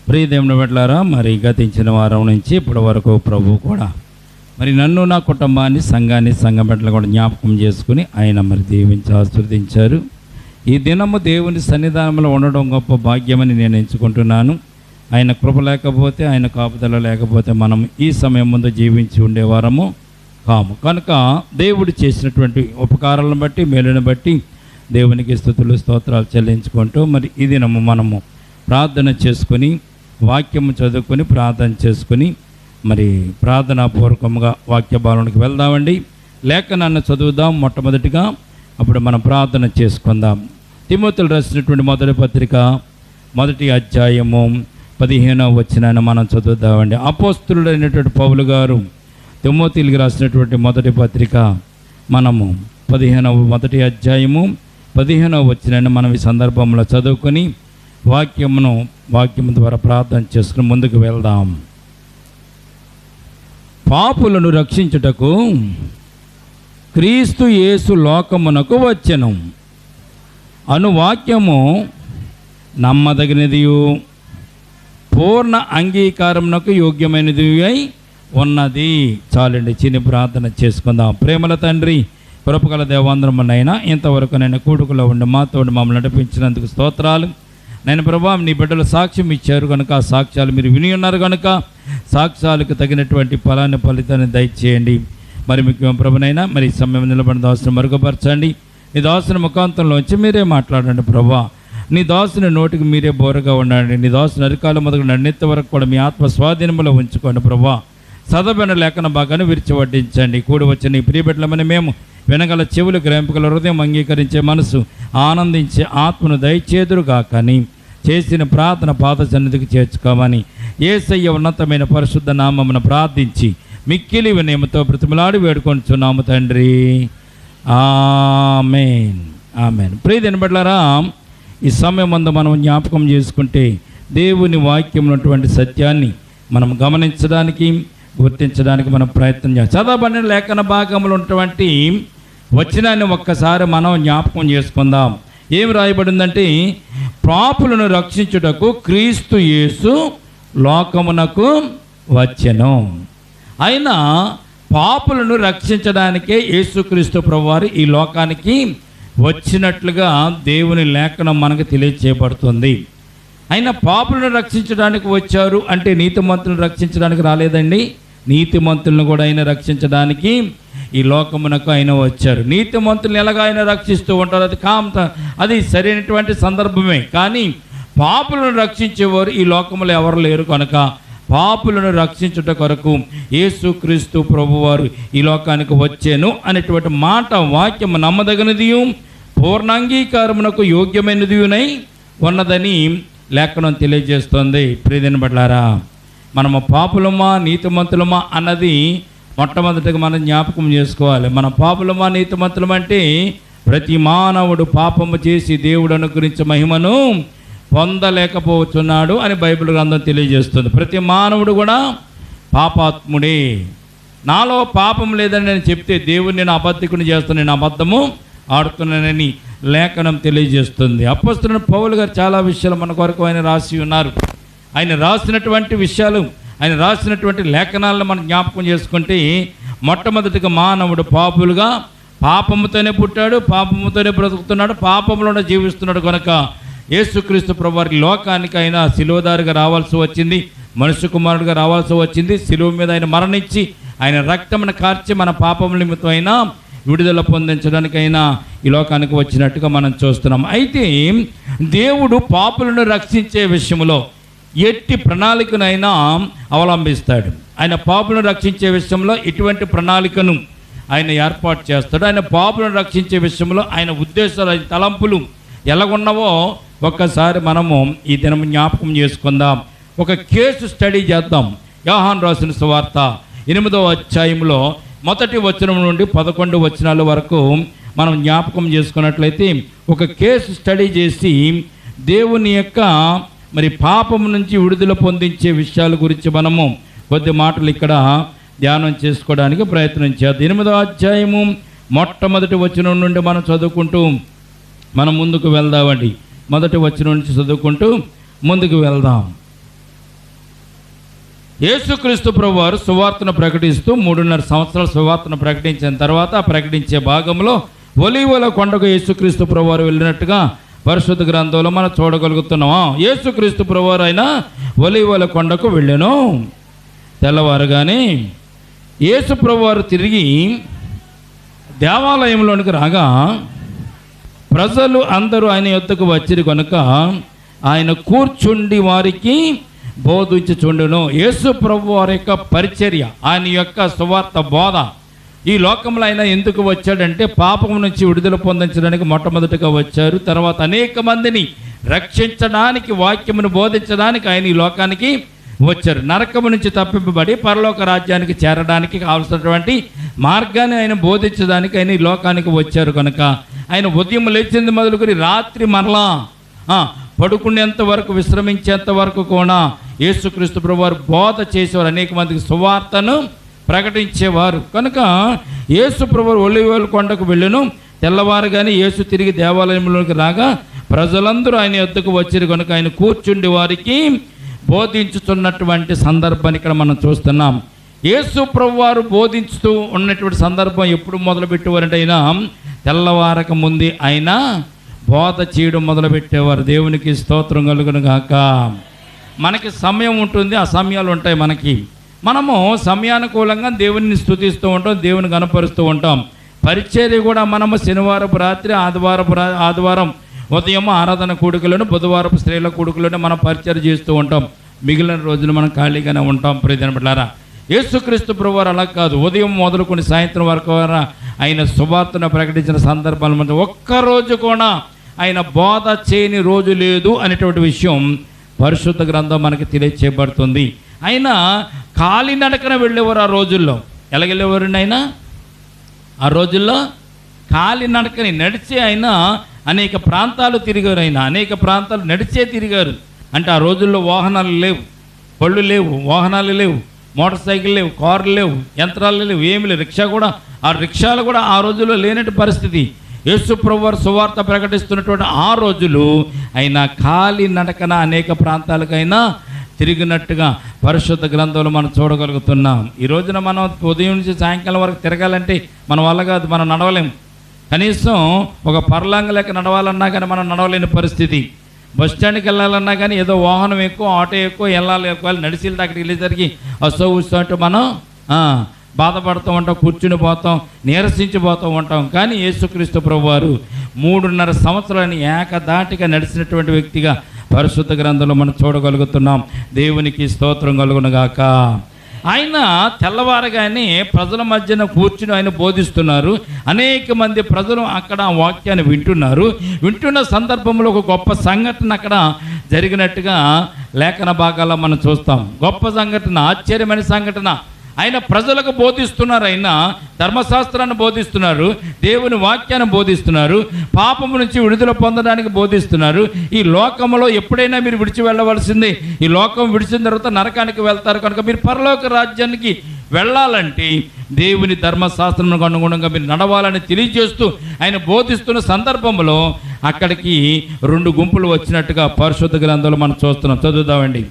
ప్రియ దేవుని బిడ్డలారా, మరి గతించిన వారం నుంచి ఇప్పటి వరకు ప్రభు కూడా మరి నన్ను, నా కుటుంబాన్ని, సంఘాన్ని, సంఘ బిడ్డలు కూడా జ్ఞాపకం చేసుకుని ఆయన మరి దీవించి ఆశీర్వదించారు. ఈ దినము దేవుని సన్నిధానంలో ఉండడం గొప్ప భాగ్యమని నేను ఎంచుకుంటున్నాను. ఆయన కృప లేకపోతే, ఆయన కాపుదల లేకపోతే మనం ఈ సమయం ముందు జీవించి ఉండేవారము కాము. కనుక దేవుడు చేసినటువంటి ఉపకారాలను బట్టి, మేలును బట్టి దేవునికి స్తుతులు స్తోత్రాలు చెల్లించుకుంటూ మరి ఈ దినము మనము ప్రార్థన చేసుకొని, వాక్యము చదువుకొని, ప్రార్థన చేసుకొని మరి ప్రార్థనాపూర్వకంగా వాక్య భావనకు వెళ్దామండి. లేఖనాన్ని చదువుదాం మొట్టమొదటిగా, అప్పుడు మనం ప్రార్థన చేసుకుందాం. తిమోతిలు రాసినటువంటి మొదటి పత్రిక 1వ అధ్యాయము 15వ వచనాన్ని మనం చదువుదామండి. అపోస్తలుడైనటువంటి పౌలు గారు తిమోతిలకు రాసినటువంటి మొదటి పత్రిక మనము 1వ అధ్యాయము 15వ వచనాన్ని మనం ఈ సందర్భంలో చదువుకొని వాక్యము ద్వారా ప్రార్థన చేసుకుని ముందుకు వెళ్దాం. పాపులను రక్షించుటకు క్రీస్తు యేసు లోకమునకు వచ్చెను అను వాక్యము నమ్మదగినదియు పూర్ణ అంగీకారమునకు యోగ్యమైనది అయి ఉన్నది. చాలండి, చిన్న ప్రార్థన చేసుకుందాం. ప్రేమల తండ్రి, కృపగల దేవాంధ్రమునైనా ఇంతవరకు నేను కూడుకులో ఉండి మాతో మమ్మల్ని నడిపించినందుకు స్తోత్రాలు. నేను ప్రభా, నీ బిడ్డలు సాక్ష్యం ఇచ్చారు కనుక ఆ సాక్ష్యాలు మీరు విని ఉన్నారు కనుక సాక్ష్యాలకు తగినటువంటి ఫలితాన్ని దయచేయండి. మరి ముఖ్యం ప్రభునైనా మరి సమయం నిలబడిన దాసును మరుగుపరచండి. నీ దాసుని ముఖాంతంలోంచి మీరే మాట్లాడండి ప్రభా. నీ దాసుని నోటికి మీరే బోరగా ఉండండి. నీ దాసుని అరికాల మొదలు నన్నెత్తి వరకు కూడా మీ ఆత్మ స్వాధీనంలో ఉంచుకోండి ప్రభా. చదవబడిన లేఖన భాగాన్ని విరిచి వడ్డించండి. కూడి వచ్చిన నీ ప్రియబిడ్డలమని మేము వినగల చెవులు, గ్రహింపగల హృదయం, అంగీకరించే మనసు, ఆనందించే ఆత్మను దయచేదురుగా కానీ చేసిన ప్రార్థన పాద సన్నిధికి చేర్చుకోమని యేసయ్య ఉన్నతమైన పరిశుద్ధ నామమును ప్రార్థించి మిక్కిలి వినయముతో బ్రతిమలాడి వేడుకొంచున్నాము తండ్రి. ఆమేన్, ఆమేన్. ప్రియ దినబడ్లారా, ఈ సమయం అందు మనం జ్ఞాపకం చేసుకుంటే దేవుని వాక్యం ఉన్నటువంటి సత్యాన్ని మనం గమనించడానికి, గుర్తించడానికి మనం ప్రయత్నం చేస్తాం. చదవబడిన లేఖన భాగంలో ఉన్నటువంటి వచనాన్ని ఒక్కసారి మనం జ్ఞాపకం చేసుకుందాం. ఏమి రాయబడిందంటే, పాపులను రక్షించుటకు క్రీస్తు యేసు లోకమునకు వచ్చెను. అయినా పాపులను రక్షించడానికే యేసుక్రీస్తు ప్రభువారు ఈ లోకానికి వచ్చినట్లుగా దేవుని లేఖనం మనకు తెలియచేయబడుతుంది. అయినా పాపులను రక్షించడానికి వచ్చారు అంటే నీతిమంతులను రక్షించడానికి రాలేదండి. నీతిమంతులను కూడా ఆయన రక్షించడానికి ఈ లోకమునకు ఆయన వచ్చారు. నీతిమంతులను ఎలాగ ఆయన రక్షిస్తూ ఉంటారు, అది సరైనటువంటి సందర్భమే. కానీ పాపులను రక్షించేవారు ఈ లోకములో ఎవరు లేరు కనుక పాపులను రక్షించుట కొరకు యేసుక్రీస్తు ప్రభువారు ఈ లోకానికి వచ్చాను అనేటువంటి మాట వాక్యము నమ్మదగినది, పూర్ణాంగీకారమునకు యోగ్యమైనదినై ఉన్నదని లేఖనం తెలియజేస్తుంది. ప్రియదిన బట్లారా, మనము పాపులమా నీతిమంతులమా అన్నది మొట్టమొదటిగా మనం జ్ఞాపకం చేసుకోవాలి. మన పాపులమా నీతిమంతులమంటే ప్రతి మానవుడు పాపము చేసి దేవుడు అనుగ్రహించే మహిమను పొందలేకపోతున్నాడు అని బైబిల్ గ్రంథం తెలియజేస్తుంది. ప్రతి మానవుడు కూడా పాపాత్ముడే. నాలో పాపం లేదని నేను చెప్తే దేవుడిని నేను అబద్ధికుని చేస్తాను, నేను అబద్ధము ఆడుతున్నానని లేఖనం తెలియజేస్తుంది. అపోస్తలుడైన పౌలు గారు చాలా విషయాలు మన కొరకు ఆయన రాసి ఉన్నారు. ఆయన రాసినటువంటి విషయాలు, ఆయన రాసినటువంటి లేఖనాలను మనం జ్ఞాపకం చేసుకుంటే మొట్టమొదటిగా మానవుడు పాపులుగా పాపముతోనే పుట్టాడు, పాపముతోనే బ్రతుకుతున్నాడు, పాపంలోనే జీవిస్తున్నాడు కనుక యేసుక్రీస్తు ప్రభువారి లోకానికి ఆయన శిలువదారిగా రావాల్సి వచ్చింది, మనుష్య కుమారుడిగా రావాల్సి వచ్చింది. శిలువ మీద ఆయన మరణించి ఆయన రక్తమును కార్చి మన పాపముల నిమిత్తం అయినా విడుదల పొందించడానికైనా ఈ లోకానికి వచ్చినట్టుగా మనం చూస్తున్నాం. అయితే దేవుడు పాపులను రక్షించే విషయంలో ఎట్టి ప్రణాళికనైనా అవలంబిస్తాడు. ఆయన పాపులను రక్షించే విషయంలో ఎటువంటి ప్రణాళికను ఆయన ఏర్పాటు చేస్తాడు. ఆయన పాపులను రక్షించే విషయంలో ఆయన ఉద్దేశాలు, ఆయన తలంపులు ఎలాగున్నావో ఒక్కసారి మనము ఈ దినం జ్ఞాపకం చేసుకుందాం. ఒక కేసు స్టడీ చేద్దాం. యోహాను రాసిన సువార్త 8వ అధ్యాయంలో 1వ వచనం నుండి 11 వచనాల వరకు మనం జ్ఞాపకం చేసుకున్నట్లయితే ఒక కేసు స్టడీ చేసి దేవుని యొక్క మరి పాపం నుంచి విడుదల పొందించే విషయాల గురించి మనము కొద్ది మాటలు ఇక్కడ ధ్యానం చేసుకోవడానికి ప్రయత్నం చేద్దాం. 8వ అధ్యాయము మొట్టమొదటి వచనం నుండి మనం చదువుకుంటూ మనం ముందుకు వెళ్దామండి. 1వ వచనం నుంచి చదువుకుంటూ ముందుకు వెళ్దాం. యేసుక్రీస్తు ప్రభువారు సువార్తను ప్రకటిస్తూ 3.5 సంవత్సరాలు సువార్తను ప్రకటించిన తర్వాత ప్రకటించే భాగంలో ఒలీవల కొండకు యేసుక్రీస్తు ప్రభువారు వెళ్ళినట్టుగా పరిశుద్ధ గ్రంథంలో మనం చూడగలుగుతున్నాం. యేసుక్రీస్తు ప్రభువారు ఆయన ఒలీవల కొండకు వెళ్ళాను. తెల్లవారుగానే యేసు ప్రభువారు తిరిగి దేవాలయంలోనికి రాగా ప్రజలు అందరూ ఆయన యొద్దకు వచ్చిరి కనుక ఆయన కూర్చుండి వారికి బోధించుచుండును. యేసు ప్రభు వారి యొక్క పరిచర్య, ఆయన యొక్క సువార్త బోధ, ఈ లోకంలో ఆయన ఎందుకు వచ్చాడంటే పాపం నుంచి విడుదల పొందించడానికి మొట్టమొదటిగా వచ్చారు. తర్వాత అనేక మందిని రక్షించడానికి, వాక్యమును బోధించడానికి ఆయన ఈ లోకానికి వచ్చారు. నరకము నుంచి తప్పింపబడి పరలోక రాజ్యానికి చేరడానికి కావలసినటువంటి మార్గాన్ని ఆయన బోధించడానికి ఆయన ఈ లోకానికి వచ్చారు కనుక ఆయన ఉదయం లేచింది మొదలుకొని రాత్రి మరలా పడుకునేంత వరకు, విశ్రమించేంత వరకు కూడా యేసుక్రీస్తు ప్రభువారు బోధ చేసేవారు, అనేక మందికి సువార్తను ప్రకటించేవారు. కనుక యేసు ప్రభువారు ఒలీవల కొండకు వెళ్ళెను. తెల్లవారుగానే యేసు తిరిగి దేవాలయంలోకి రాగా ప్రజలందరూ ఆయన యొద్దకు వచ్చారు కనుక ఆయన కూర్చుండి వారికి బోధించుతున్నటువంటి సందర్భాన్ని ఇక్కడ మనం చూస్తున్నాం. యేసు ప్రభువారు బోధించుతూ ఉన్నటువంటి సందర్భం ఎప్పుడు మొదలుపెట్టేవారంటే ఆయన తెల్లవారక ముందే ఆయన బోధ చేయడం మొదలుపెట్టేవారు. దేవునికి స్తోత్రం కలుగును గాక. మనకి సమయం ఉంటుంది, ఆ సమయాలు ఉంటాయి మనకి. మనము సమయానుకూలంగా దేవుని స్తుతిస్తూ ఉంటాం, దేవుని కనపరుస్తూ ఉంటాం. పరిచర్య కూడా మనము శనివారపు రాత్రి, ఆదివారం ఉదయం ఆరాధన కూడికలను, బుధవారపు స్త్రీల కూడికలను మనం పరిచర్య చేస్తూ ఉంటాం. మిగిలిన రోజులు మనం ఖాళీగానే ఉంటాం. ప్రియమైన బిడ్డలారా, యేసుక్రీస్తు ప్రభువారు అలా కాదు. ఉదయం మొదలుకొని సాయంత్రం వరకు ఆయన సువార్తను ప్రకటించిన సందర్భాల మధ్య ఒక్కరోజు కూడా ఆయన బోధ చేయని రోజు లేదు అనేటువంటి విషయం పరిశుద్ధ గ్రంథం మనకి తెలియచేయబడుతుంది. ఆయన కాలినడకన వెళ్ళేవారు. ఆ రోజుల్లో ఎలాగెళ్ళేవారండి ఆయన? ఆ రోజుల్లో కాలినడకని నడిచే ఆయన అనేక ప్రాంతాలు తిరిగారు. ఆయన అనేక ప్రాంతాలు నడిచే తిరిగారు. అంటే ఆ రోజుల్లో వాహనాలు లేవు, పళ్ళు లేవు, వాహనాలు లేవు, మోటార్ సైకిల్ లేవు, కార్లు లేవు, యంత్రాలు లేవు, ఏమి లేవు. రిక్షాలు కూడా ఆ రోజుల్లో లేనట్టు పరిస్థితి. యేసు ప్రభువారు సువార్త ప్రకటిస్తున్నటువంటి ఆ రోజులు ఆయన కాలి నడకన అనేక ప్రాంతాలకైనా తిరిగినట్టుగా పరిశుద్ధ గ్రంథంలో మనం చూడగలుగుతున్నాం. ఈ రోజున మనం ఉదయం నుంచి సాయంకాలం వరకు తిరగాలంటే మన వల్ల కాదు, మనం నడవలేం. కనీసం ఒక పర్లాంగ లెక్క నడవాలన్నా కానీ మనం నడవలేని పరిస్థితి. బస్ స్టాండ్కి వెళ్ళాలన్నా కానీ ఏదో వాహనం ఎక్కువ, ఆటో ఎక్కువ, వెళ్ళాలి నడిచి వెళ్తే అక్కడికి వెళ్ళేసరికి అంటూ మనం బాధపడుతూ ఉంటాం, కూర్చుని పోతాం, నీరసించిపోతూ ఉంటాం. కానీ యేసుక్రీస్తు ప్రభువారు 3.5 సంవత్సరాలని ఏకదాటిగా నడిచినటువంటి వ్యక్తిగా పరిశుద్ధ గ్రంథంలో మనం చూడగలుగుతున్నాం. దేవునికి స్తోత్రం కలుగునుగాక. ఆయన తెల్లవారగానే ప్రజల మధ్యన కూర్చుని ఆయన బోధిస్తున్నారు. అనేక మంది ప్రజలు అక్కడ వాక్యాన్ని వింటున్నారు. వింటున్న సందర్భంలో ఒక గొప్ప సంఘటన అక్కడ జరిగినట్టుగా లేఖన భాగాల్లో మనం చూస్తాం. గొప్ప సంఘటన, ఆశ్చర్యమైన సంఘటన. ఆయన ప్రజలకు బోధిస్తున్నారు, ఆయన ధర్మశాస్త్రాన్ని బోధిస్తున్నారు, దేవుని వాక్యాన్ని బోధిస్తున్నారు, పాపము నుంచి విడుదల పొందడానికి బోధిస్తున్నారు. ఈ లోకంలో ఎప్పుడైనా మీరు విడిచి వెళ్ళవలసిందే. ఈ లోకం విడిచిన తర్వాత నరకానికి వెళ్తారు కనుక మీరు పరలోక రాజ్యానికి వెళ్ళాలంటే దేవుని ధర్మశాస్త్రానికి అనుగుణంగా మీరు నడవాలని తెలియజేస్తూ ఆయన బోధిస్తున్న సందర్భంలో అక్కడికి 2 గుంపులు వచ్చినట్టుగా పరిశుద్ధ గ్రంథంలో మనం చూస్తున్నాం. చదువుదామండి.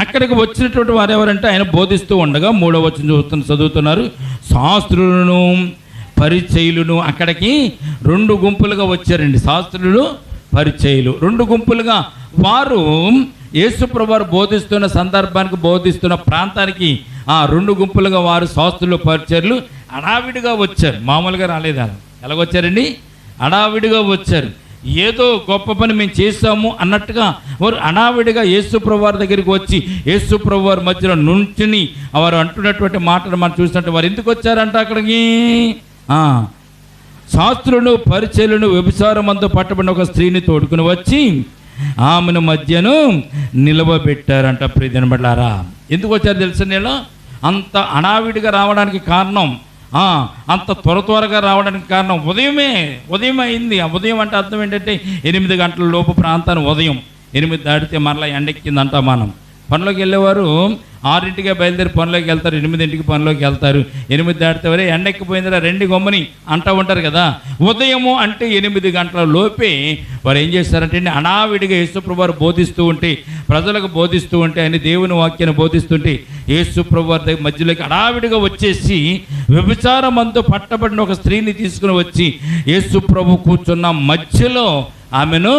అక్కడికి వచ్చినటువంటి వారు ఎవరంటే ఆయన బోధిస్తూ ఉండగా 3వ వచనం చదువుతున్నారు. శాస్త్రులను, పరిచయులను అక్కడికి 2 గుంపులుగా వచ్చారండి. శాస్త్రులు, పరిచయులు 2 గుంపులుగా. వారు యేసు ప్రభువారు బోధిస్తున్న సందర్భానికి, బోధిస్తున్న ప్రాంతానికి 2 గుంపులుగా వారు శాస్త్రులు, పరిచయులు హడావిడిగా వచ్చారు. మామూలుగా రాలేదు. ఎలాగొచ్చారండి? హడావిడిగా వచ్చారు. ఏదో గొప్ప పని మేము చేస్తాము అన్నట్టుగా వారు హడావిడిగా యేసు ప్రభువారి దగ్గరికి వచ్చి యేసు ప్రభువారి మధ్యలో నుంచుని వారు అంటున్నటువంటి మాటలు మనం చూసినట్టు వారు ఎందుకు వచ్చారంట అక్కడికి? శాస్త్రులను, పరిచయులను వ్యభిచారమందు పట్టబడిన ఒక స్త్రీని తోడుకుని వచ్చి ఆమెను మధ్యను నిలవబెట్టారంట. ప్రియమైన బిడ్డలారా, ఎందుకు వచ్చారు తెలుసు? నేను అంత హడావిడిగా రావడానికి కారణం, అంత త్వరగా రావడానికి కారణం ఉదయం అయింది. ఆ ఉదయం అంటే అర్థం ఏంటంటే 8 గంటల లోపు ప్రాంతాన్ని ఉదయం 8 దాటితే మరలా ఎండెక్కిందంట మనం. పనిలోకి వెళ్ళేవారు 6ంటికే బయలుదేరి పనిలోకి వెళ్తారు, 8ంటికి పనిలోకి వెళ్తారు. 8 దాటితే వరే ఎండెక్కిపోయిందిరా రెండు గొమ్మని అంటూ ఉంటారు కదా. ఉదయము అంటే 8 గంటల లోపే వారు ఏం చేస్తారంటే హడావిడిగా యేసుప్రభు వారు బోధిస్తూ ఉంటే, ప్రజలకు బోధిస్తూ ఉంటే, ఆయన దేవుని వాక్యాన్ని బోధిస్తుంటే యేసుప్రభు వారి దగ్గర మధ్యలోకి హడావిడిగా వచ్చేసి వ్యభిచారమందు పట్టబడిన ఒక స్త్రీని తీసుకుని వచ్చి యేసుప్రభు కూర్చున్న మధ్యలో ఆమెను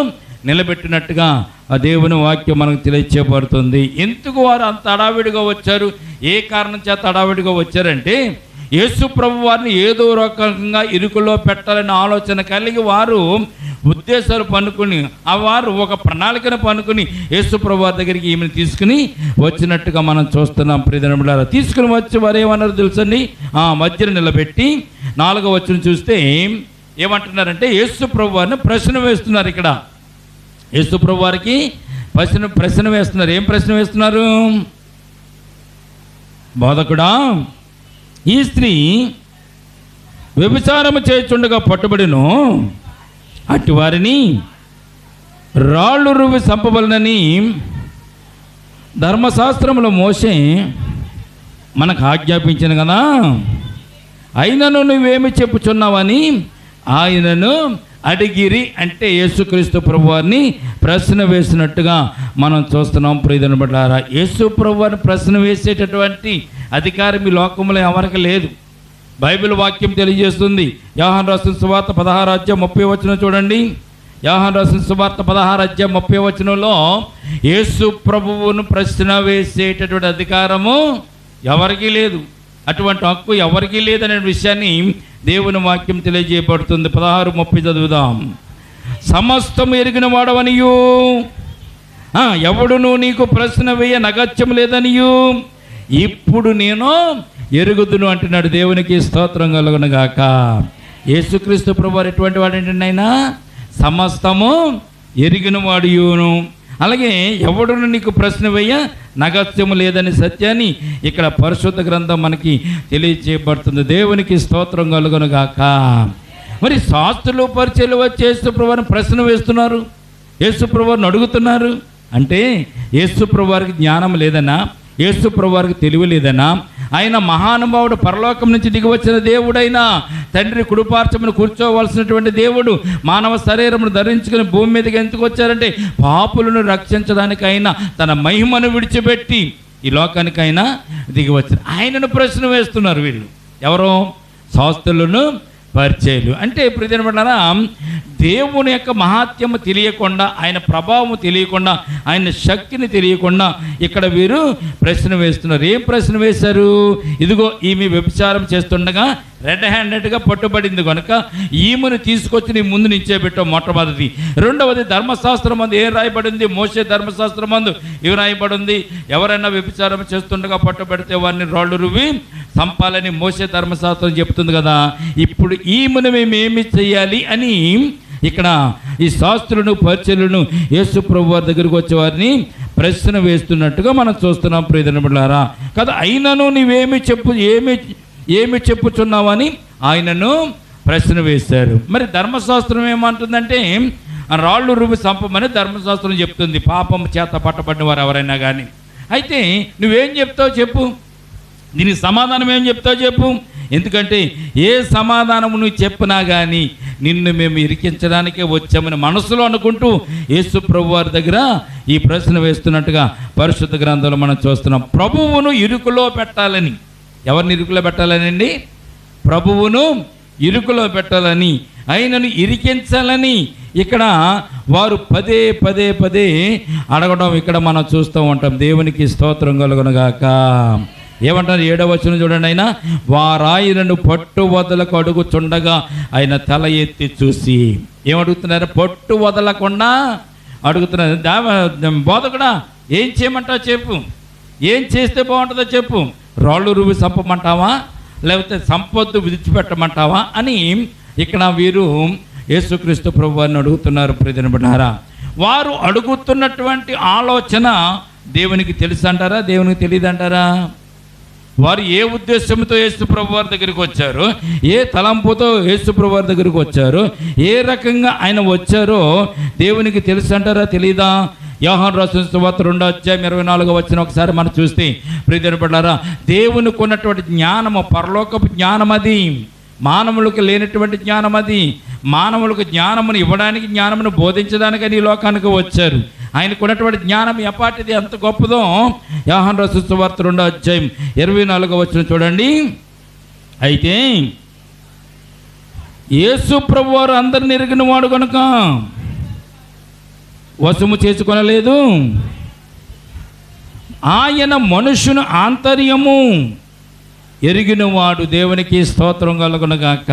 నిలబెట్టినట్టుగా ఆ దేవుని వాక్యం మనకు తెలియచేయబడుతుంది. ఎందుకు వారు అంత హడావిడిగా వచ్చారు, ఏ కారణం చేత హడావిడిగా వచ్చారంటే యేసు ప్రభు వారిని ఏదో రకంగా ఇరుకులో పెట్టాలనే ఆలోచన కలిగి వారు ఉద్దేశాలు పనుకుని వారు ఒక ప్రణాళికను పనుకుని యేసు ప్రభు వారి దగ్గరికి ఈమెను తీసుకుని వచ్చినట్టుగా మనం చూస్తున్నాం. ప్రియదనములారా, తీసుకుని వచ్చి వారు ఏమన్నారు తెలుసండి, మధ్యన నిలబెట్టి 4వ వచనం చూస్తే ఏమంటున్నారంటే యేసు ప్రభు వారిని ప్రశ్న వేస్తున్నారు. ఇక్కడ యేసు ప్రభు వారికి ప్రశ్న వేస్తున్నారు. ఏం ప్రశ్న వేస్తున్నారు? బోధకుడా, ఈ స్త్రీ వ్యభిచారము చేయుచుండగా పట్టుబడిను, అట్టి వారిని రాళ్ళు రువ్వి చంపవలనని ధర్మశాస్త్రములో మోసే మనకు ఆజ్ఞాపించిన కదా, అయినను నువ్వేమి చెప్పుచున్నావని ఆయనను అడిగిరి. అంటే యేసుక్రీస్తు ప్రభువారిని ప్రశ్న వేసినట్టుగా మనం చూస్తున్నాం. ప్రియమైన బిడ్డలారా, యేసు ప్రభువారిని ప్రశ్న వేసేటటువంటి అధికారం ఈ లోకంలో ఎవరికి లేదు. బైబిల్ వాక్యం తెలియజేస్తుంది. యోహాను రాసిన సువార్త 16:30 చూడండి. యోహాను రాసిన సువార్త 16:30 యేసు ప్రభువును ప్రశ్న వేసేటటువంటి అధికారము ఎవరికీ లేదు. అటువంటి హక్కు ఎవరికీ లేదనే విషయాన్ని దేవుని వాక్యం తెలియజేయబడుతుంది. 16:30 చదువుదాం. సమస్తము ఎరిగిన వాడవనియు ఎవడును నీకు ప్రశ్న వేయ నగత్యం లేదనియు ఇప్పుడు నేను ఎరుగుదును అంటున్నాడు. దేవునికి స్తోత్రం కలుగునుగాక. యేసుక్రీస్తు ప్రభువారు ఎటువంటి వాడు ఏంటంటే ఆయన సమస్తము ఎరిగిన వాడును, అలాగే ఎవడును నీకు ప్రశ్న వేయ నగత్యము లేదని సత్యాన్ని ఇక్కడ పరిశుద్ధ గ్రంథం మనకి తెలియజేయబడుతుంది. దేవునికి స్తోత్రం కలుగునుగాక. మరి శాస్త్రులు పరిచయలు వచ్చి యేసు ప్రభువారిని ప్రశ్న వేస్తున్నారు, యేసు ప్రభువారిని అడుగుతున్నారు. అంటే యేసు ప్రభువారికి జ్ఞానం లేదనా, యేసు ప్రభువారికి తెలివి లేదనా, ఆయన మహానుభావుడు పరలోకం నుంచి దిగి వచ్చిన దేవుడైనా, తండ్రి కుడిపార్శ్వమున కూర్చోవలసినటువంటి దేవుడు మానవ శరీరమును ధరించుకుని భూమి మీదకి ఎందుకు వచ్చారంటే పాపులను రక్షించడానికైనా తన మహిమను విడిచిపెట్టి ఈ లోకానికైనా దిగి వచ్చారు. ఆయనను ప్రశ్న వేస్తున్నారు వీళ్ళు. ఎవరో శాస్త్రులను పరిచయలు. అంటే ప్రియమైనవారా, దేవుని యొక్క మహాత్యము తెలియకుండా, ఆయన ప్రభావం తెలియకుండా, ఆయన శక్తిని తెలియకుండా ఇక్కడ వీరు ప్రశ్న వేస్తున్నారు. ఏం ప్రశ్న వేశారు? ఇదిగో ఈమె వ్యభిచారం చేస్తుండగా రెడ్ హ్యాండెడ్గా పట్టుబడింది కనుక ఈమెను తీసుకొచ్చి నీ ముందు నించోబెట్టావు. మొట్టమొదటి. రెండవది, ధర్మశాస్త్రం మందు ఏం రాయబడింది? మోసే ధర్మశాస్త్రం మందు ఏం రాయబడింది? ఎవరైనా వ్యభిచారం చేస్తుండగా పట్టుబడితే వారిని రాళ్ళు రువ్వి చంపాలని మోసే ధర్మశాస్త్రం చెప్తుంది కదా. ఇప్పుడు ఈమెను మేమేమి చేయాలి అని ఇక్కడ ఈ శాస్త్రులను పరిచయులను యేసు ప్రభు వారి దగ్గరికి వచ్చే వారిని ప్రశ్న వేస్తున్నట్టుగా మనం చూస్తున్నాం. ప్రియమైనవారా కదా. అయినను నీవేమి ఏమి చెప్పుచున్నావని ఆయనను ప్రశ్న వేశారు. మరి ధర్మశాస్త్రం ఏమంటుందంటే రాళ్ళు రువ్వి చంపమని ధర్మశాస్త్రం చెప్తుంది, పాపం చేత పట్టబడిన వారు ఎవరైనా కానీ. అయితే నువ్వేం చెప్తావు చెప్పు, దీనికి సమాధానం ఏం చెప్తావు చెప్పు. ఎందుకంటే ఏ సమాధానం నువ్వు చెప్పినా కానీ నిన్ను మేము ఇరికించడానికే వచ్చామని మనసులో అనుకుంటూ యేసు ప్రభు వారి దగ్గర ఈ ప్రశ్న వేస్తున్నట్టుగా పరిశుద్ధ గ్రంథంలో మనం చూస్తున్నాం. ప్రభువును ఇరుకులో పెట్టాలని. ఎవరిని ఇరుకులో పెట్టాలనండి? ప్రభువును ఇరుకులో పెట్టాలని, ఆయనను ఇరికించాలని ఇక్కడ వారు పదే అడగడం ఇక్కడ మనం చూస్తూ ఉంటాం. దేవునికి స్తోత్రం కలుగునుగాక. ఏమంటారు? 7వ వచనం చూడండి. ఆయన వారాయనను పట్టు వదలకు అడుగుచుండగా ఆయన తల ఎత్తి చూసి ఏమడుగుతున్నారు? పట్టు వదలకుండా అడుగుతున్నారు. బోధకుడా, ఏం చేయమంటావు చెప్పు, ఏం చేస్తే బాగుంటుందో చెప్పు. రాళ్ళు రువ్వి చంపమంటావా, లేకపోతే సంపత్తు విడిచిపెట్టమంటావా అని ఇక్కడ వీరు యేసుక్రీస్తు ప్రభు వారిని అడుగుతున్నారు. ప్రియమైనవారా, వారు అడుగుతున్నటువంటి ఆలోచన దేవునికి తెలుసు అంటారా, దేవునికి తెలియదు అంటారా? వారు ఏ ఉద్దేశంతో యేసు ప్రభు వారి దగ్గరికి వచ్చారో, ఏ తలంపుతో యేసు ప్రభు వారి దగ్గరికి వచ్చారో, ఏ రకంగా ఆయన వచ్చారో దేవునికి తెలుసు అంటారా, తెలీదా? యోహాను రాసిన సువార్త 2:24 ఒకసారి మనం చూస్తే ప్రియమైన బిడ్డలారా, దేవునికి ఉన్నటువంటి జ్ఞానము పరలోకపు జ్ఞానం, అది మానవులకు లేనటువంటి జ్ఞానం, అది మానవులకు జ్ఞానమును ఇవ్వడానికి, జ్ఞానమును బోధించడానికి ఈ లోకానికి వచ్చారు. ఆయనకు ఉన్నటువంటి జ్ఞానం ఎపాటిది, ఎంత గొప్పదో. యోహాను రాసిన సువార్త 2:24 చూడండి. అయితే యేసు ప్రభువారు అందరిని ఎరిగిన వాడు కనుక వశము చేసుకొనలేదు. ఆయన మనుషుని ఆంతర్యము ఎరిగినవాడు. దేవునికి స్తోత్రం కలుగునుగాక.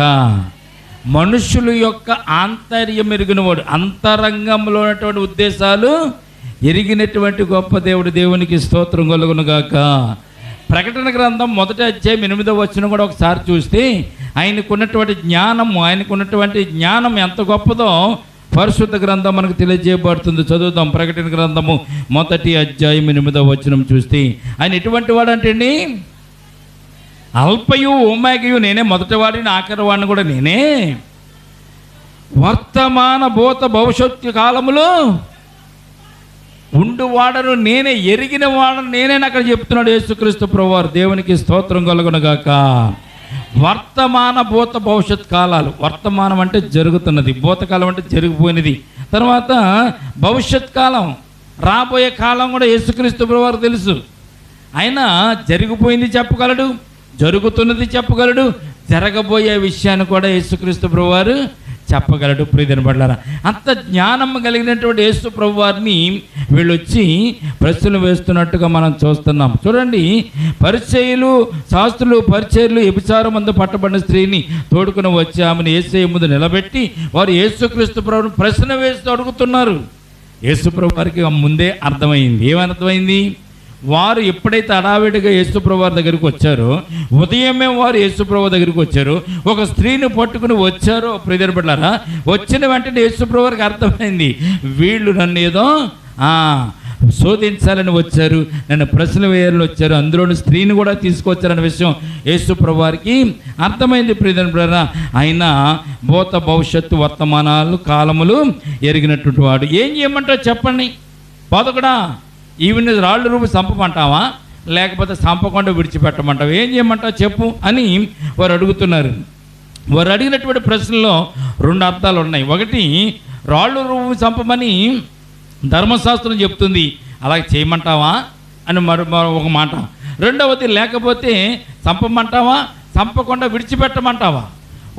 మనుషుల యొక్క ఆంతర్యం ఎరిగినవాడు, అంతరంగంలో ఉన్నటువంటి ఉద్దేశాలు ఎరిగినటువంటి గొప్ప దేవుడు. దేవునికి స్తోత్రం కలుగునుగాక. ప్రకటన గ్రంథం 1:8 కూడా ఒకసారి చూస్తే ఆయనకున్నటువంటి జ్ఞానం ఎంత గొప్పదో పరిశుద్ధ గ్రంథం మనకు తెలియజేయబడుతుంది. చదువుదాం. ప్రకటన గ్రంథము 1:8 చూస్తే ఆయన ఎటువంటి వాడు అంటే అండి, అల్పయు ఓమేగయు నేనే, మొదటివాడిని ఆఖరి వాడిని కూడా నేనే, వర్తమాన భూత భవిష్యత్తు కాలములో ఉండువాడను నేనే, ఎరిగిన వాడను నేనే అక్కడ చెప్తున్నాడు యేసుక్రీస్తు ప్రభువారు. దేవునికి స్తోత్రం కలుగునుగాక. వర్తమాన భూత భవిష్యత్ కాలాలు. వర్తమానం అంటే జరుగుతున్నది, భూతకాలం అంటే జరిగిపోయినది, తర్వాత భవిష్యత్ కాలం, రాబోయే కాలం కూడా యేసుక్రీస్తు ప్రభువారు తెలుసు. ఆయన జరిగిపోయింది చెప్పగలడు, జరుగుతున్నది చెప్పగలడు, జరగబోయే విషయాన్ని కూడా యేసుక్రీస్తు ప్రభువారు చెప్పగలడు. ప్రియమైన బిడ్డలారా, అంత జ్ఞానం కలిగినటువంటి యేసు ప్రభువారిని వీళ్ళు వచ్చి ప్రశ్నలు వేస్తున్నట్టుగా మనం చూస్తున్నాం. చూడండి, పరిచయులు, శాస్త్రులు, పరిచయులు వ్యభిచారమందు పట్టబడిన స్త్రీని తోడుకుని వచ్చి ఆమెను యేసయ్య ముందు నిలబెట్టి వారు యేసుక్రీస్తు ప్రభువును ప్రశ్న వేస్తూ అడుగుతున్నారు. యేసు ప్రభువారికి ముందే అర్థమైంది. ఏమర్థమైంది? వారు ఎప్పుడైతే అడావిడిగా యేసుప్రభు వారి దగ్గరికి వచ్చారో, ఉదయమే వారు యేసుప్రభు దగ్గరికి వచ్చారు, ఒక స్త్రీని పట్టుకుని వచ్చారో, ప్రియమైన బిడ్డలారా, వచ్చిన వెంటనే యేసుప్రభు వారికి అర్థమైంది, వీళ్ళు నన్ను ఏదో శోధించాలని వచ్చారు, నన్ను ప్రశ్నలు వేయాలని వచ్చారు, అందులోని స్త్రీని కూడా తీసుకొచ్చారనే విషయం యేసుప్రభు వారికి అర్థమైంది. ప్రియమైన బిడ్డలారా, ఆయన భూత భవిష్యత్తు వర్తమానాలు కాలములు ఎరిగినటువంటి వాడు. ఏం చేయమంటావు చెప్పండి? బోధకుడా, ఈవిని రాళ్ళు రూపు చంపమంటావా, లేకపోతే చంపకుండా విడిచిపెట్టమంటావా, ఏం చేయమంటావు చెప్పు అని వారు అడుగుతున్నారు. వారు అడిగినటువంటి ప్రశ్నలో 2 అర్థాలు ఉన్నాయి. ఒకటి, రాళ్ళు రూపు చంపమని ధర్మశాస్త్రం చెప్తుంది, అలాగే చేయమంటావా అని ఒక మాట. రెండవది, లేకపోతే చంపమంటావా, చంపకుండా విడిచిపెట్టమంటావా.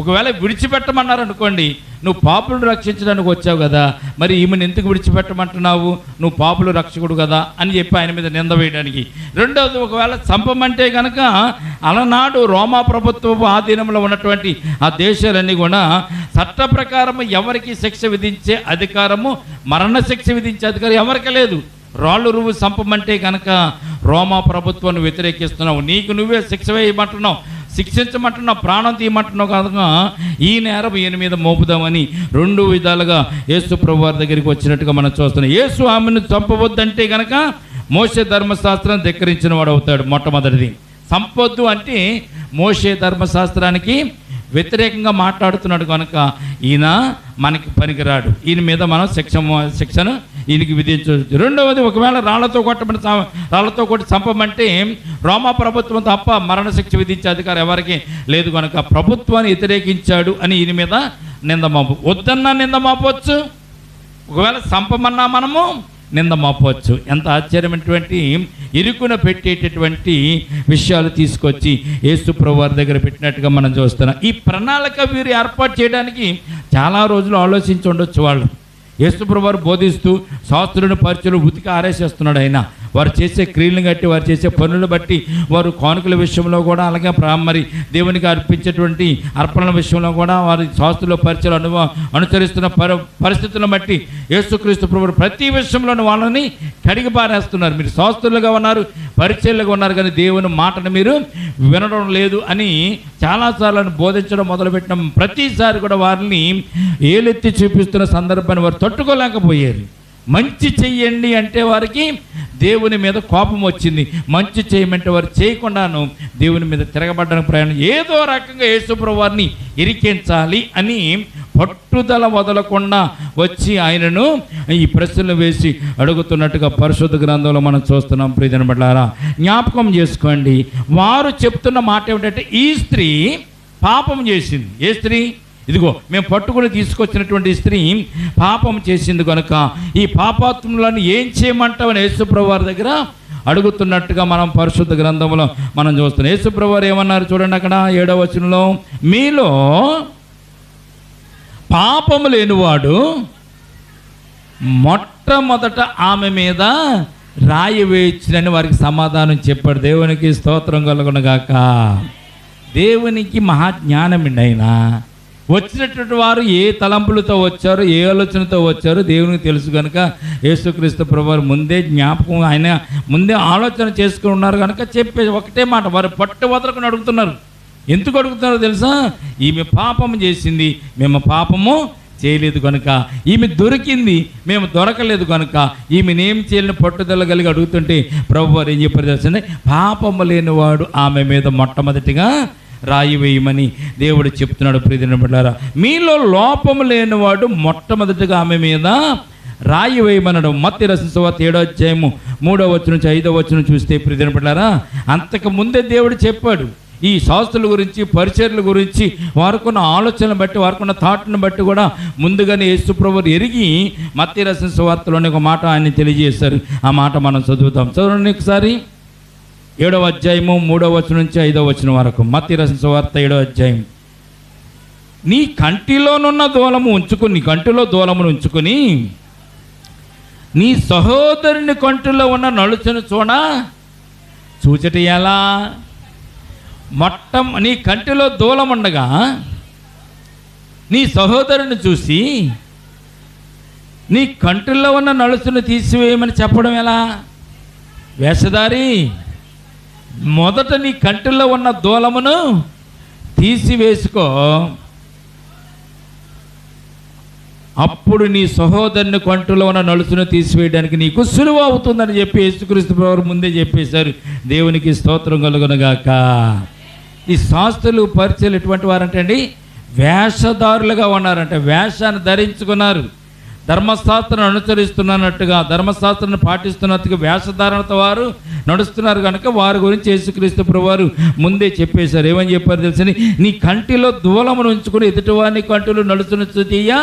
ఒకవేళ విడిచిపెట్టమన్నారు అనుకోండి, నువ్వు పాపులను రక్షించడానికి వచ్చావు కదా, మరి ఈమెను ఎందుకు విడిచిపెట్టమంటున్నావు, నువ్వు పాపులు రక్షకుడు కదా అని చెప్పి ఆయన మీద నింద వేయడానికి. రెండవది, ఒకవేళ చంపమంటే కనుక అలనాడు రోమా ప్రభుత్వపు ఆధీనంలో ఉన్నటువంటి ఆ దేశాలన్నీ కూడా చట్ట ప్రకారం ఎవరికి శిక్ష విధించే అధికారము, మరణశిక్ష విధించే అధికారం ఎవరికి లేదు. రాళ్ళు రువ్వు చంపమంటే కనుక రోమా ప్రభుత్వాన్ని వ్యతిరేకిస్తున్నావు, నీకు నువ్వే శిక్ష వేయమంటున్నావు, శిక్షించమంటున్నావు, ప్రాణం తీయమంటున్నావు కనుక ఈ నేరం ఈయన మీద మోపుదామని 2 విధాలుగా యేసు ప్రభు వారి దగ్గరికి వచ్చినట్టుగా మనం చూస్తున్నాం. యేసు ఆమెను చంపవద్దంటే కనుక మోషే ధర్మశాస్త్రం ధిక్కరించిన వాడు అవుతాడు. మొట్టమొదటిది, చంపొద్దు అంటే మోషే ధర్మశాస్త్రానికి వ్యతిరేకంగా మాట్లాడుతున్నాడు కనుక ఈయన మనకి పనికిరాడు, ఈయన మీద మనం శిక్షను ఈయనకి విధించవచ్చు. రెండవది, ఒకవేళ రాళ్లతో కొట్టి చంపమంటే రోమా ప్రభుత్వం తప్ప మరణశిక్ష విధించే అధికారం ఎవరికి లేదు కనుక ప్రభుత్వాన్ని వ్యతిరేకించాడు అని ఈయన మీద నింద మోపు. వద్దన్నా నింద మోపవచ్చు, ఒకవేళ చంపమన్నా మనము నింద మోపవచ్చు. ఎంత ఆశ్చర్యమైనటువంటి ఇరుకున పెట్టేటటువంటి విషయాలు తీసుకొచ్చి యేసు ప్రభు వారి దగ్గర పెట్టినట్టుగా మనం చూస్తున్నాం. ఈ ప్రణాళిక వీరు ఏర్పాటు చేయడానికి చాలా రోజులు ఆలోచించి ఉండొచ్చు వాళ్ళు. యేసు ప్రభు వారు బోధిస్తూ శాస్త్రులను పరిచయం ఉతికి ఆరేసేస్తున్నాడు. ఆయన వారు చేసే క్రియలను బట్టి, వారు చేసే పనులను బట్టి, వారు కానుకల విషయంలో కూడా, అలాగే మరి దేవునికి అర్పించేటువంటి అర్పణల విషయంలో కూడా వారి శాస్త్రుల పరిచయాలు అనుసరిస్తున్న పరిస్థితులను బట్టి యేసుక్రీస్తు ప్రభువు ప్రతి విషయంలోనూ వాళ్ళని కడిగి పారేస్తున్నారు. మీరు శాస్త్రులుగా ఉన్నారు, పరిచయాలుగా ఉన్నారు, కానీ దేవుని మాటను మీరు వినడం లేదు అని చాలాసార్లు బోధించడం మొదలుపెట్టిన ప్రతిసారి కూడా వారిని ఏలెత్తి చూపిస్తున్న సందర్భాన్ని వారు తట్టుకోలేకపోయారు. మంచి చెయ్యండి అంటే వారికి దేవుని మీద కోపం వచ్చింది, మంచి చేయమంటే వారు చేయకుండాను దేవుని మీద తిరగబడ్డానికి ప్రయాణం, ఏదో రకంగా యేసు ప్రభువు వారిని ఇరికించాలి అని పట్టుదల వదలకుండా వచ్చి ఆయనను ఈ ప్రశ్నలు వేసి అడుగుతున్నట్టుగా పరిశుద్ధ గ్రంథంలో మనం చూస్తున్నాం. ప్రియమైన బిడ్డలారా, జ్ఞాపకం చేసుకోండి. వారు చెప్తున్న మాట ఏమిటంటే, ఈ స్త్రీ పాపం చేసింది. ఏ స్త్రీ? ఇదిగో మేము పట్టుకుని తీసుకొచ్చినటువంటి స్త్రీ పాపం చేసింది కనుక ఈ పాపాత్ములను ఏం చేయమంటామని యేసుప్రభువు వారి దగ్గర అడుగుతున్నట్టుగా మనం పరిశుద్ధ గ్రంథంలో మనం చూస్తున్నాం. యేసుప్రభువు వారు ఏమన్నారు చూడండి, అక్కడ 7వ వచనంలో, మీలో పాపము లేనివాడు మొట్టమొదట ఆమె మీద రాయి వేయించునని వారికి సమాధానం చెప్పాడు. దేవునికి స్తోత్రం కలుగునుగాక. దేవునికి మహాజ్ఞానమండి. ఆయన వచ్చినటువంటి వారు ఏ తలంపులతో వచ్చారు, ఏ ఆలోచనతో వచ్చారు దేవునికి తెలుసు కనుక యేసుక్రీస్తు ప్రభువారు ముందే జ్ఞాపకం, ఆయన ముందే ఆలోచన చేసుకుని ఉన్నారు కనుక చెప్పే ఒకటే మాట. వారు పట్టు వదలకుని అడుగుతున్నారు. ఎందుకు అడుగుతున్నారో తెలుసా? ఈమె పాపం చేసింది, మేము పాపము చేయలేదు కనుక. ఈమె దొరికింది, మేము దొరకలేదు కనుక ఈమెనేం చేయలేని పట్టుదల కలిగి అడుగుతుంటే ప్రభువారు ఏం చెప్పారు తెలుసండి? పాపము లేనివాడు ఆమె మీద మొట్టమొదటిగా రాయి వేయమని దేవుడు చెప్తున్నాడు. ప్రియమైన బిడ్డలారా, మీలో లోపము లేనివాడు మొట్టమొదటిగా ఆమె మీద రాయి వేయమన్నాడు. మత్తయి రాసిన సువార్త 7వ అధ్యాయము 3వ వచనం నుంచి 5వ వచనం చూస్తే ప్రియమైన బిడ్డలారా, అంతకు ముందే దేవుడు చెప్పాడు ఈ శాస్త్రుల గురించి, పరిచర్ల గురించి, వారుకున్న ఆలోచనలు బట్టి, వారుకున్న థాట్లను బట్టి కూడా ముందుగానే యేసుప్రభువు ఎరిగి మత్తయి రాసిన సువార్తలోని ఒక మాట ఆయన తెలియజేశారు. ఆ మాట మనం చదువుతాం. చదవండి ఒకసారి. 7వ అధ్యాయము 3వ వచనం నుంచి 5వ వచనం వరకు. మత్తయి రాసిన సువార్త 7వ అధ్యాయం. నీ కంటిలోనున్న దూలము ఉంచుకుని, నీ కంటిలో దూలమును ఉంచుకొని నీ సహోదరుని కంటిలో ఉన్న నలుచును చూచట ఎలా? నీ కంటిలో దూలముండగా నీ సహోదరుని చూసి నీ కంటిలో ఉన్న నలుసును తీసివేయమని చెప్పడం ఎలా? వేషధారి, మొదట నీ కంటిలో ఉన్న దూలమును తీసివేసుకో, అప్పుడు నీ సహోదరుని కంటిలో ఉన్న నలుసును తీసివేయడానికి నీకు సులువు అవుతుందని చెప్పి యేసుక్రీస్తు ప్రభువు ముందే చెప్పేశారు. దేవునికి స్తోత్రం కలుగునుగాక. ఈ శాస్త్రులు పరిచయలు ఎటువంటి వారంటే అండి, వేషధారులుగా ఉన్నారంటే, వేషాన్ని ధరించుకున్నారు. ధర్మశాస్త్రాన్ని అనుసరిస్తున్నట్టుగా, ధర్మశాస్త్రాన్ని పాటిస్తున్నట్టుగా వేషధారణతో వారు నడుస్తున్నారు కనుక వారి గురించి యేసుక్రీస్తు ప్రభువారు ముందే చెప్పేశారు. ఏమని చెప్పారు తెలుసని? నీ కంటిలో దూలమును ఉంచుకుని ఎదుటివారిని కంటిలో నడుస్తున్న తీయ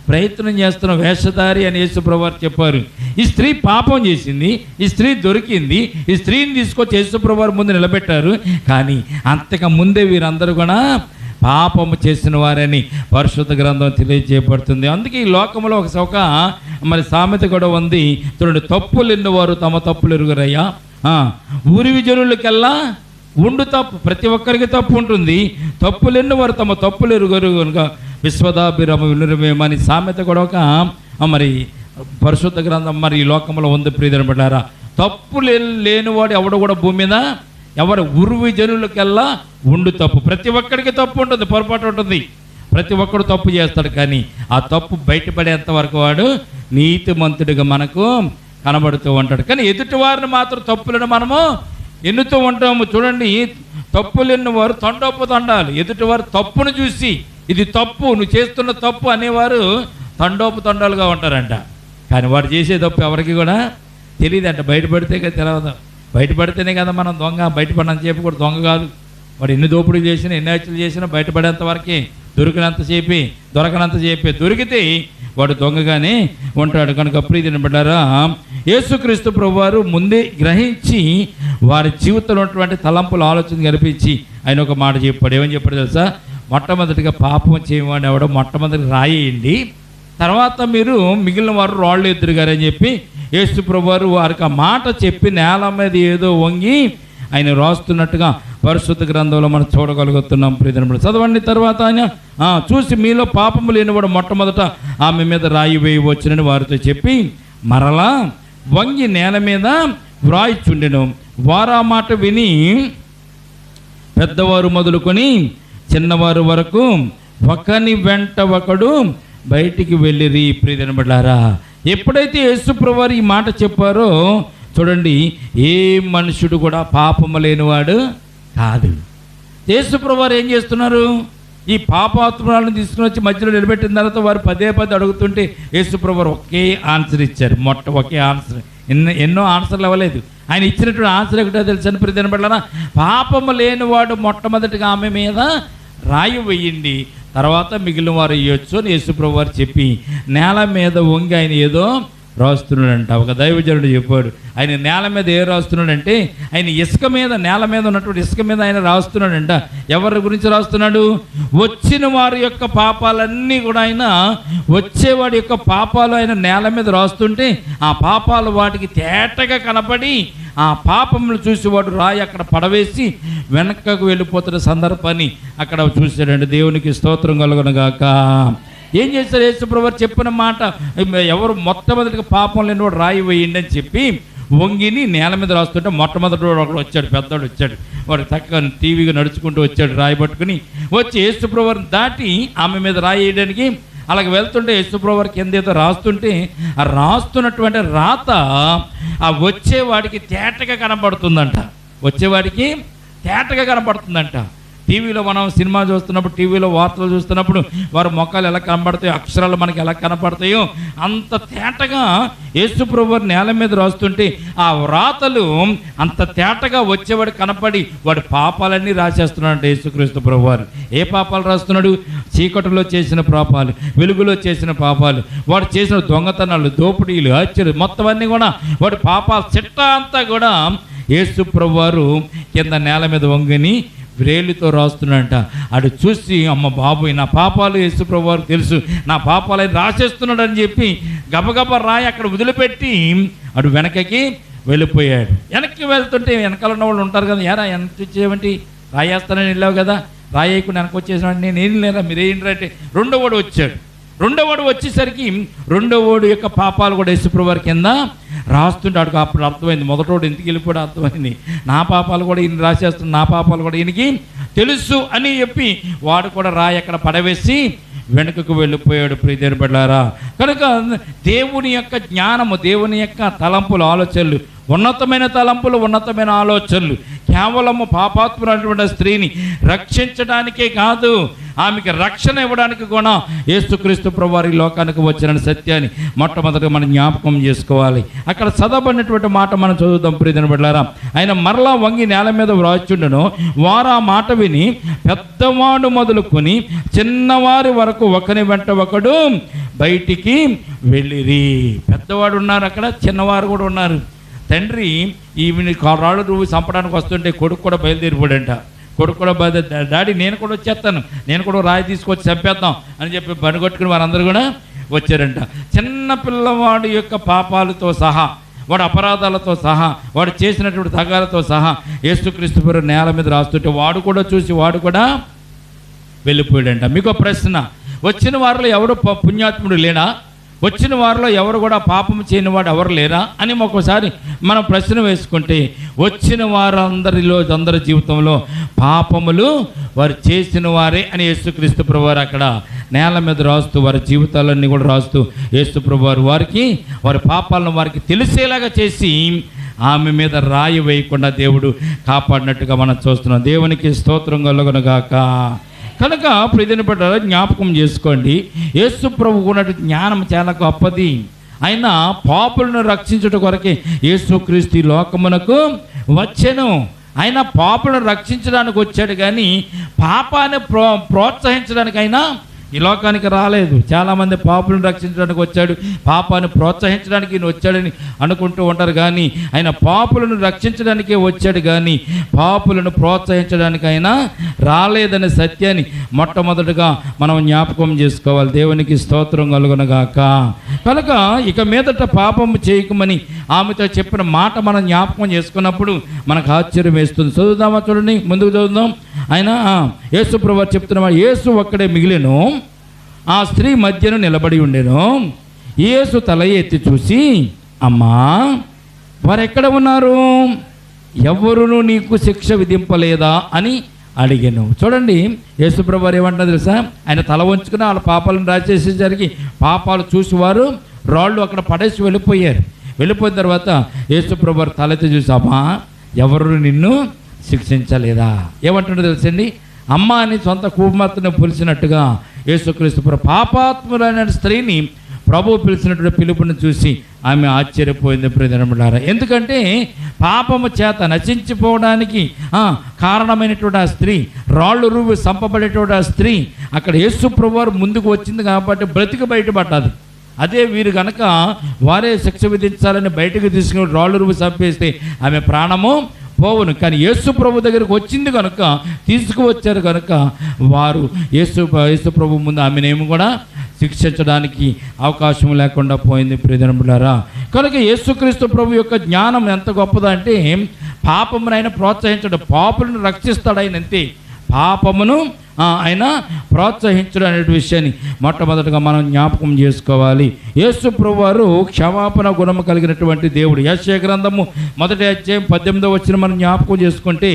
ప్రయత్నం చేస్తున్న వేషధారి అని యేసు ప్రభువారు చెప్పారు. ఈ స్త్రీ పాపం చేసింది, ఈ స్త్రీ దొరికింది, ఈ స్త్రీని తీసుకొచ్చి యేసు ప్రభువారు ముందు నిలబెట్టారు. కానీ అంతకు ముందే వీరందరూ కూడా పాపము చేసిన వారని పరిశుద్ధ గ్రంథం తెలియజేయబడుతుంది. అందుకే ఈ లోకంలో ఒక మరి సామెత కూడా ఉంది చూడండి, తప్పులు ఎన్నువారు తమ తప్పులు ఎరుగురయ్యా. ఊరి జనులకెల్లా ఉండు తప్పు, ప్రతి ఒక్కరికి తప్పు ఉంటుంది. తప్పులు ఎన్నువారు తమ తప్పులు ఎరుగరు కనుక విశ్వదాభిరామ వినురమేమని సామెత కూడా ఒక మరి పరిశుద్ధ గ్రంథం మరి ఈ లోకంలో ఉంది. ప్రియమైన బిడ్డలారా, తప్పు లేనివాడు ఎవడు కూడా భూమి మీద ఎవరు ఉరువి జనులకెల్లా ఉండు తప్పు. ప్రతి ఒక్కరికి తప్పు ఉంటుంది, పొరపాటు ఉంటుంది, ప్రతి ఒక్కడు తప్పు చేస్తాడు. కానీ ఆ తప్పు బయటపడేంత వరకు వాడు నీతిమంతుడిగా మనకు కనబడుతూ ఉంటాడు. కానీ ఎదుటి వారిని మాత్రం తప్పులను మనము ఎన్నుతూ ఉంటాము. చూడండి, తప్పులు ఎన్నువారు తండోపు తండాలు. ఎదుటివారు తప్పును చూసి ఇది తప్పు, నువ్వు చేస్తున్న తప్పు అనేవారు తండోపు తండాలుగా ఉంటారంట. కానీ వాడు చేసే తప్పు ఎవరికి కూడా తెలియదంట. బయటపడితే కదా తెలియదు. బయటపడితేనే కదా మనం దొంగ. బయటపడినంత చెప్పి కూడా దొంగ కాదు. వాడు ఎన్ని దోపిడీలు చేసినా, ఎన్ని హత్యలు చేసినా బయటపడేంత వరకే, దొరకనంత చెప్పి దొరికితే వాడు దొంగగానే ఉంటాడు. కనుక ప్రియమైన బిడ్డలారా, యేసుక్రీస్తు ప్రభువారు ముందే గ్రహించి వారి జీవితంలో ఉన్నటువంటి తలంపుల ఆలోచన కనిపించి ఆయన ఒక మాట చెప్పాడు. ఏమని చెప్పాడు తెలుసా? మొట్టమొదటిగా పాపం చేయమని ఎవడో మొట్టమొదటి రాయేయండి, తర్వాత మీరు మిగిలిన వారు రాళ్ళు ఎదురుగారని చెప్పి యేసు ప్రభువారు వారికి ఆ మాట చెప్పి నేల మీద ఏదో వంగి ఆయన రాస్తున్నట్టుగా పరిశుద్ధ గ్రంథంలో మనం చూడగలుగుతున్నాం. ప్రియమైన చదవండి. తర్వాత ఆయన చూసి మీలో పాపము లేనివాడు మొట్టమొదట ఆమె మీద రాయి వేయవచ్చునని వారితో చెప్పి మరలా వంగి నేల మీద వ్రాయిచుండెను. వారు ఆ మాట విని పెద్దవారు మొదలుకొని చిన్నవారు వరకు ఒకని వెంట ఒకడు బయటికి వెళ్ళిరి. ప్రియమైన బిడ్డలారా, ఎప్పుడైతే యేసు ప్రభువారు ఈ మాట చెప్పారో చూడండి, ఏ మనుషుడు కూడా పాపము లేనివాడు కాదు. యేసు ప్రభువారు ఏం చేస్తున్నారు? ఈ పాపాత్మురాలను తీసుకుని వచ్చి మధ్యలో నిలబెట్టిన తర్వాత వారు పదే పదే అడుగుతుంటే యేసుప్రభు వారు ఒకే ఆన్సర్ ఇచ్చారు. ఒకే ఆన్సర్, ఎన్నో ఆన్సర్లు ఇవ్వలేదు. ఆయన ఇచ్చినటువంటి ఆన్సర్ ఒకటో తెలుసని ప్రతిదిన పట్లన, పాపము లేనివాడు మొట్టమొదటిగా ఆమె మీద రాయి వేయండి, తర్వాత మిగిలిన వారు ఇవ్వచ్చు అని యేసుప్రభు వారు చెప్పి నేల మీద వంగి ఆయన ఏదో రాస్తున్నాడంట. ఒక దైవజనుడు చెప్పాడు, ఆయన నేల మీద ఏ రాస్తున్నాడంటే ఆయన ఇసుక మీద, నేల మీద ఉన్నటువంటి ఇసుక మీద ఆయన రాస్తున్నాడంట. ఎవరి గురించి రాస్తున్నాడు? వచ్చిన వారి యొక్క పాపాలన్నీ కూడా ఆయన, వచ్చేవాడి యొక్క పాపాలు ఆయన నేల మీద రాస్తుంటే ఆ పాపాలు వాటికి తేటగా కనపడి ఆ పాపములు చూసి వాడు రాయి అక్కడ పడవేసి వెనకకు వెళ్ళిపోతున్న సందర్భాన్ని అక్కడ చూశాడండి. దేవునికి స్తోత్రం కలుగునుగాక. ఏం చేశారు? యేసుప్రభు వారు చెప్పిన మాట, ఎవరు మొట్టమొదటిగా పాపం లేనివాడు రాయి వేయండి అని చెప్పి వంగిని నేల మీద రాస్తుంటే మొట్టమొదటి వాడు ఒకడు వచ్చాడు, పెద్దవాడు వచ్చాడు. వాడు చక్కగా టీవీగా నడుచుకుంటూ వచ్చాడు, రాయి పట్టుకుని వచ్చి యేసుప్రభు వారిని దాటి ఆమె మీద రాయి వేయడానికి అలాగే వెళ్తుంటే యేసుప్రభు వారి కింద ఏదో రాస్తుంటే ఆ రాస్తున్నటువంటి రాత ఆ వచ్చేవాడికి తేటగా కనపడుతుందంట. వచ్చేవాడికి తేటగా కనపడుతుందంట. టీవీలో మనం సినిమా చూస్తున్నప్పుడు, టీవీలో వార్తలు చూస్తున్నప్పుడు వారి మొక్కలు ఎలా కనపడతాయో, అక్షరాలు మనకి ఎలా కనపడతాయో అంత తేటగా యేసుప్రభు వారి నేల మీద రాస్తుంటే ఆ వ్రాతలు అంత తేటగా వచ్చేవాడు కనపడి వాడి పాపాలన్నీ రాసేస్తున్నాడు యేసుక్రీస్తు ప్రభు వారు. ఏ పాపాలు రాస్తున్నాడు? చీకటిలో చేసిన పాపాలు, వెలుగులో చేసిన పాపాలు, వాడు చేసిన దొంగతనాలు, దోపిడీలు, హత్యలు మొత్తం అన్నీ కూడా వాడి పాపాల చిట్ట అంతా కూడా యేసుప్రభు వారు కింద నేల మీద వంగని వ్రేలితో రాస్తున్నాడంట. అటు చూసి అమ్మ బాబోయ్, నా పాపాలు యేసుప్రభు వారు తెలుసు, నా పాపాలు ఆయన రాసేస్తున్నాడు అని చెప్పి గబగబా రాయి అక్కడ వదిలిపెట్టి అటు వెనకకి వెళ్ళిపోయాడు. వెనక్కి వెళ్తుంటే వెనకాల ఉన్న వాళ్ళు ఉంటారు కదా, యారా వెనక్కి వచ్చేవంటి, రాయేస్తానని వెళ్ళావు కదా, రాయేయకుండా వెనక్కి వచ్చేసాడు, నేను ఏం లేదా మీరేంటి అంటే రెండోవాడు వచ్చాడు. రెండోవాడు వచ్చేసరికి రెండోవాడు యొక్క పాపాలు కూడా యేసుప్రభు వారి కింద రాస్తుంటాడు. అప్పుడు అర్థమైంది, మొదటోడు ఎందుకు వెళ్ళిపోయాడు అర్థమైంది, నా పాపాలు కూడా ఈయన రాసేస్తున్నాడు, నా పాపాలు కూడా ఈయనకి తెలుసు అని చెప్పి వాడు కూడా రాయి అక్కడ పడవేసి వెనుకకు వెళ్ళిపోయాడు. ప్రియదేవుని బిడ్డలారా, కనుక దేవుని యొక్క జ్ఞానము, దేవుని యొక్క తలంపులు, ఆలోచనలు, ఉన్నతమైన తలంపులు, ఉన్నతమైన ఆలోచనలు కేవలము పాపాత్ములైనటువంటి స్త్రీని రక్షించడానికే కాదు, ఆమెకి రక్షణ ఇవ్వడానికి కూడా యేసుక్రీస్తు ప్రభువు వారి లోకానికి వచ్చిన సత్యాన్ని మొట్టమొదటిగా మనం జ్ఞాపకం చేసుకోవాలి. అక్కడ చదవబడినటువంటి మాట మనం చదువుదాం. ప్రియదేవుని బిడ్డలారా, ఆయన మరలా వంగి నేల మీద వ్రాచుండెను. వారు ఆ మాట విని పెద్దవాడు మొదలుకొని చిన్నవారి వరకు ఒకని వెంట ఒకడు బయటికి వెళ్ళిరి. పెద్దవాడు ఉన్నారు అక్కడ, చిన్నవారు కూడా ఉన్నారు. తండ్రి ఈమెని రాళ్ళు రువ్వు చంపడానికి వస్తుంటే కొడుకు కూడా బయలుదేరిపోడంట. కొడుకు కూడా డాడీ నేను కూడా వచ్చేస్తాను, నేను కూడా రాయి తీసుకొచ్చి చంపేద్దాం అని చెప్పి బండిగొట్టుకుని వారందరూ కూడా వచ్చారంట. చిన్న పిల్లవాడి యొక్క పాపాలతో సహా, వాడు అపరాధాలతో సహా, వాడు చేసినటువంటి తగాలతో సహా యేసుక్రీస్తు ప్రభు నేల మీద రాస్తుంటే వాడు కూడా చూసి వాడు కూడా వెళ్ళిపోయాడంట. మీకు ప్రశ్న, వచ్చిన వారిలో ఎవరు పుణ్యాత్ముడు లేనా? వచ్చిన వారిలో ఎవరు కూడా పాపం చేయని వాడు ఎవరు లేరా అని ఒక్కోసారి మనం ప్రశ్న వేసుకుంటే, వచ్చిన వారందరిలో, అందరి జీవితంలో పాపములు వారు చేసిన వారే అని యేసుక్రీస్తు ప్రభువారు అక్కడ నేల మీద రాస్తూ వారి జీవితాలన్నీ కూడా రాస్తూ యేసు ప్రభువారు వారికి వారి పాపాలను వారికి తెలిసేలాగా చేసి ఆమె మీద రాయి వేయకుండా దేవుడు కాపాడినట్టుగా మనం చూస్తున్నాం. దేవునికి స్తోత్రం కలుగునుగాక. కనుక ప్రియమైన బిడ్డలారా, జ్ఞాపకం చేసుకోండి, యేసు ప్రభువుకు ఉన్నట్టు జ్ఞానం చాలా గొప్పది. ఆయన పాపులను రక్షించుట కొరకే యేసుక్రీస్తు లోకమునకు వచ్చెను. ఆయన పాపులను రక్షించడానికి వచ్చాడు కానీ పాపాన్ని ప్రోత్సహించడానికి అయినా ఈ లోకానికి రాలేదు. చాలామంది పాపులను రక్షించడానికి వచ్చాడు, పాపాన్ని ప్రోత్సహించడానికి ఈయన వచ్చాడని అనుకుంటూ ఉంటారు. కానీ ఆయన పాపులను రక్షించడానికే వచ్చాడు కానీ పాపులను ప్రోత్సహించడానికి అయినా రాలేదనే సత్యాన్ని మొట్టమొదటిగా మనం జ్ఞాపకం చేసుకోవాలి. దేవునికి స్తోత్రం కలుగునుగాక. కనుక ఇక మీదట పాపము చేయకమని ఆమెతో చెప్పిన మాట మనం జ్ఞాపకం చేసుకున్నప్పుడు మనకు ఆశ్చర్యం వేస్తుంది. చదువుదామా, చూడండి, ముందుకు చదువుదాం. ఆయన యేసు ప్రభువు చెప్తున్నమాట, యేసు ఒక్కడే మిగిలెను, ఆ స్త్రీ మధ్యను నిలబడి ఉండెను. యేసు తల ఎత్తి చూసి, అమ్మా, వారెక్కడ ఉన్నారు? ఎవరును నీకు శిక్ష విధింపలేదా అని అడిగాను. చూడండి, యేసు ప్రభువు ఏమంటారు తెలుసా? ఆయన తల వంచుకుని వాళ్ళ పాపాలను రాసేసేసరికి పాపాలు చూసి వారు రాళ్ళు అక్కడ పడేసి వెళ్ళిపోయారు. వెళ్ళిపోయిన తర్వాత యేసు ప్రభువు తలెత్తి చూసి, అమ్మా, ఎవరు నిన్ను శిక్షించలేదా? ఏమంటుండో తెలుసండి? అమ్మ అని సొంత కుమార్తెను పిలిచినట్టుగా యేసుక్రీస్తు పాపాత్ములైన స్త్రీని ప్రభువు పిలిచినటువంటి పిలుపుని చూసి ఆమె ఆశ్చర్యపోయింది ప్రియజనములారా. ఎందుకంటే పాపము చేత నశించిపోవడానికి కారణమైనటువంటి ఆ స్త్రీ, రాళ్ళు రువ్వి చంపబడేటువంటి ఆ స్త్రీ అక్కడ యేసు ప్రభువారు ముందుకు వచ్చింది కాబట్టి బ్రతికి బయటపడ్డది. అదే వీరు కనుక వారే శిక్ష విధించాలని బయటకు తీసుకుని రాళ్ళు రువ్వి చంపేస్తే ఆమె ప్రాణము పోవును. కానీ యేసు ప్రభు దగ్గరికి వచ్చింది కనుక, తీసుకువచ్చారు కనుక వారు యేసు ప్రభు ముందు ఆమెనేమి కూడా శిక్షించడానికి అవకాశం లేకుండా పోయింది ప్రియజనములారా. కనుక యేసుక్రీస్తు ప్రభు యొక్క జ్ఞానం ఎంత గొప్పదంటే పాపమునైనా ప్రోత్సహించడం, పాపులను రక్షిస్తాడు ఆయన, అంతే. పాపమును ఆయన ప్రోత్సహించడం అనే విషయాన్ని మొట్టమొదటిగా మనం జ్ఞాపకం చేసుకోవాలి. యేసు ప్రభు వారు క్షమాపణ గుణము కలిగినటువంటి దేవుడు. యెషయా గ్రంథము 1వ అధ్యాయం 18వ వచనం మనం జ్ఞాపకం చేసుకుంటే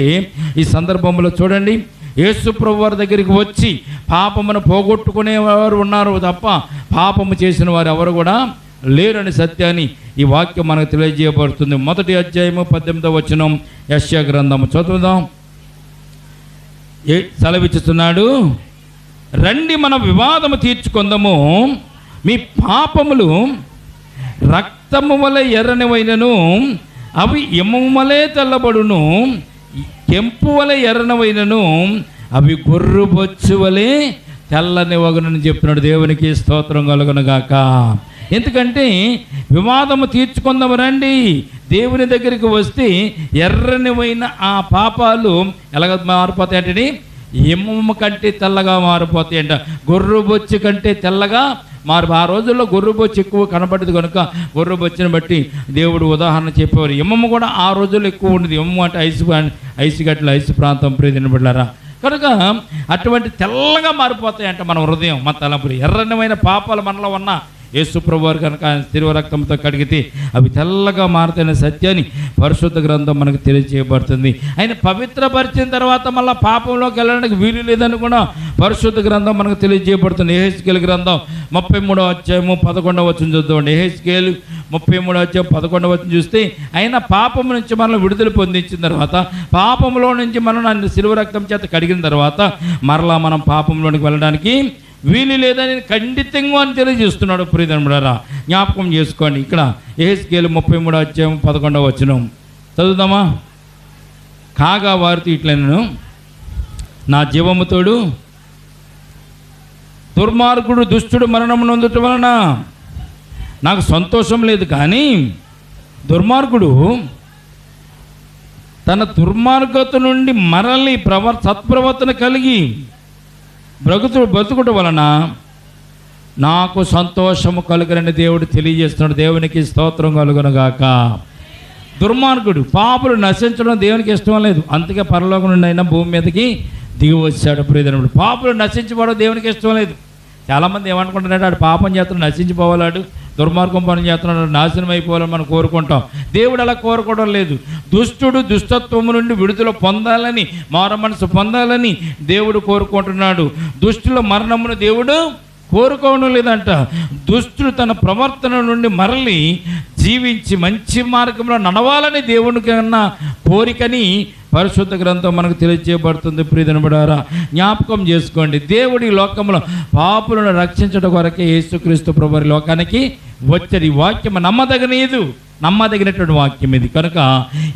ఈ సందర్భంలో చూడండి, యేసు ప్రభు వారి దగ్గరికి వచ్చి పాపమును పోగొట్టుకునేవారు ఉన్నారు తప్ప పాపము చేసిన వారు ఎవరు కూడా లేరని సత్యాన్ని ఈ వాక్యం మనకు తెలియజేయబడుతుంది. 1వ అధ్యాయము 18వ వచనం యెషయా గ్రంథము చదువుదాం. సెలవిస్తున్నాడు, రండి మన వివాదము తీర్చుకుందాము, మీ పాపములు రక్తము వలె ఎర్రనివైనను అవి ఇమ్మము వలె తెల్లబడును, కెంపు వలె ఎర్రనివైనను అవి గొర్రు బొచ్చు వలె తెల్లని వగునని చెప్తున్నాడు. దేవునికి స్తోత్రం కలుగును గాక. ఎందుకంటే వివాదము తీర్చుకుందాము రండి. దేవుని దగ్గరికి వస్తే ఎర్రనివైన ఆ పాపాలు ఎలాగ మారిపోతాయంటే ఎమ్మ కంటే తెల్లగా మారిపోతాయంట. గొర్రె బొచ్చు కంటే తెల్లగా ఆ రోజుల్లో గొర్రె బొచ్చు ఎక్కువ కనబడేది కనుక గొర్రె బొచ్చుని బట్టి దేవుడు ఉదాహరణ చెప్పేవారు. ఎమ్మమ్మ కూడా ఆ రోజుల్లో ఎక్కువ ఉండేది. ఎమ్మ అంటే ఐసు గట్ల ఐసు ప్రాంతం ప్రియదినబడ్డారా. కనుక అటువంటి తెల్లగా మారిపోతాయంట మన హృదయం, మన తలంపులు. ఎర్రనివైన పాపాలు మనలో ఉన్న యేసు ప్రభు వారు కనుక ఆయన తిరువ రక్తంతో కడిగితే అవి తెల్లగా మారుతున్న సత్యాన్ని పరిశుద్ధ గ్రంథం మనకు తెలియజేయబడుతుంది. ఆయన పవిత్రపరిచిన తర్వాత మళ్ళీ పాపంలోకి వెళ్ళడానికి వీలు లేదని కూడా పరిశుద్ధ గ్రంథం మనకు తెలియజేయబడుతుంది. యెహెజ్కేలు గ్రంథం 33వ అధ్యాయము 11వ వచనం చూద్దామండి. యెహెజ్కేలు 33వ అధ్యాయం 11వ వచనం చూస్తే ఆయన పాపం నుంచి మనల్ని విడుదల పొందించిన తర్వాత, పాపంలో నుంచి మనం ఆయన శిలువ రక్తం చేత కడిగిన తర్వాత మరలా మనం పాపంలోనికి వెళ్ళడానికి వీలు లేదని ఖండితంగా అని తెలియజేస్తున్నాడు. ప్రియదనులారా జ్ఞాపకం చేసుకోండి. ఇక్కడ యెహెజ్కేలు 33వ అధ్యాయం 11వ వచనం చదువుదామా. కాగా వారితో ఇట్లనెను, నా జీవముతోడు దుర్మార్గుడు దుష్టుడు మరణము నొందుట వలన నాకు సంతోషం లేదు, కానీ దుర్మార్గుడు తన దుర్మార్గత నుండి మరలి సత్ప్రవర్తన కలిగి బ్రతుకుట వలన నాకు సంతోషము కలుగునని దేవుడు తెలియజేస్తున్నాడు. దేవునికి స్తోత్రం కలుగునుగాక. దుర్మార్గుడు, పాపులు నశించడం దేవునికి ఇష్టం లేదు, అందుకే పరలోకం నుండి అయినా భూమి మీదకి దిగి వచ్చాడు. ప్రియజనుడు, పాపులు నశించిపోవడం దేవునికి ఇష్టం లేదు. చాలామంది ఏమనుకుంటున్నాడు, ఆడు పాపం చేస్తున్నాడు నశించిపోవాలాడు, దుర్మార్గం పని చేస్తున్నాడు నాశనం అయిపోవాలని మనం కోరుకుంటాం. దేవుడు అలా కోరుకోవడం లేదు. దుష్టుడు దుష్టత్వము నుండి విడుదల పొందాలని, మారు మనసు పొందాలని దేవుడు కోరుకుంటున్నాడు. దుష్టుల మరణమును దేవుడు కోరుకోవడం లేదంట. దుష్టుడు తన ప్రవర్తన నుండి మరలి జీవించి మంచి మార్గంలో నడవాలని దేవునికి అన్న కోరికని పరిశుద్ధ గ్రంథం మనకు తెలియజేయబడుతుంది. ప్రియదనుబడారా జ్ఞాపకం చేసుకోండి, దేవుడి లోకంలో పాపులను రక్షించడం కొరకే యేసుక్రీస్తు ప్రభువారి లోకానికి వచ్చాడు. ఈ వాక్యం నమ్మదగినటువంటి వాక్యం ఇది. కనుక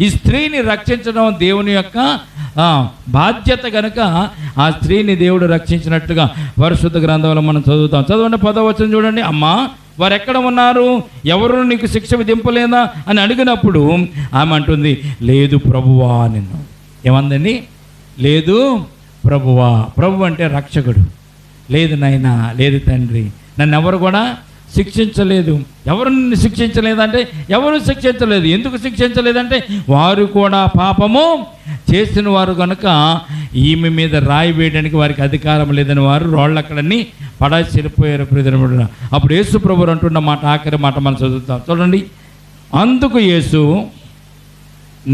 ఈ స్త్రీని రక్షించడం దేవుని యొక్క బాధ్యత. కనుక ఆ స్త్రీని దేవుడు రక్షించినట్టుగా పరిశుద్ధ గ్రంథంలో మనం చదువుతాం. చదవండి 10వ వచనం చూడండి. అమ్మా, వారు ఎక్కడ ఉన్నారు, ఎవరు నీకు శిక్ష విధింపలేదా అని అడిగినప్పుడు ఆమె అంటుంది, లేదు ప్రభువా. నిన్ను ఏమందండి? లేదు ప్రభువా. ప్రభు అంటే రక్షకుడు. లేదు నాయనా, లేదు తండ్రి, నన్ను ఎవరు కూడా శిక్షించలేదు. ఎవరు నిన్ను శిక్షించలేదంటే ఎవరు శిక్షించలేదు. ఎందుకు శిక్షించలేదంటే వారు కూడా పాపము చేసిన వారు కనుక ఈమె మీద రాయి వేయడానికి వారికి అధికారం లేదని వారు రాళ్ళక్కడన్నీ పడాసి చెడిపోయారు. ప్రియదనుడు, అప్పుడు యేసు ప్రభువు అంటున్న మాట, ఆఖరి మాట మనం చదువుతాం చూడండి. అందుకు యేసు,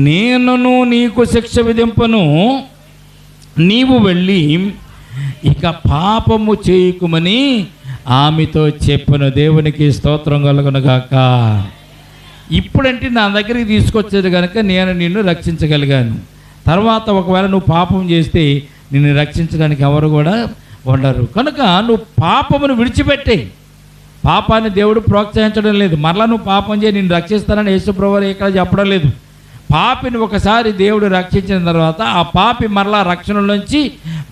నేనును నీకు శిక్ష విధింపను, నీవు వెళ్ళి ఇక పాపము చేయకుమని ఆమెతో చెప్పను. దేవునికి స్తోత్రం కలుగునుగాక. ఇప్పుడంటే నా దగ్గరికి తీసుకొచ్చేది కనుక నేను నిన్ను రక్షించగలిగాను. తర్వాత ఒకవేళ నువ్వు పాపం చేస్తే నిన్ను రక్షించడానికి ఎవరు కూడా ఉండరు. కనుక నువ్వు పాపమును విడిచిపెట్టేయి. పాపాన్ని దేవుడు ప్రోత్సహించడం లేదు. మరలా నువ్వు పాపం చేయి నిన్ను రక్షిస్తానని యేసుప్రభువు ఇక్కడ చెప్పడం లేదు. పాపిని ఒకసారి దేవుడు రక్షించిన తర్వాత ఆ పాపి మరలా రక్షణలోంచి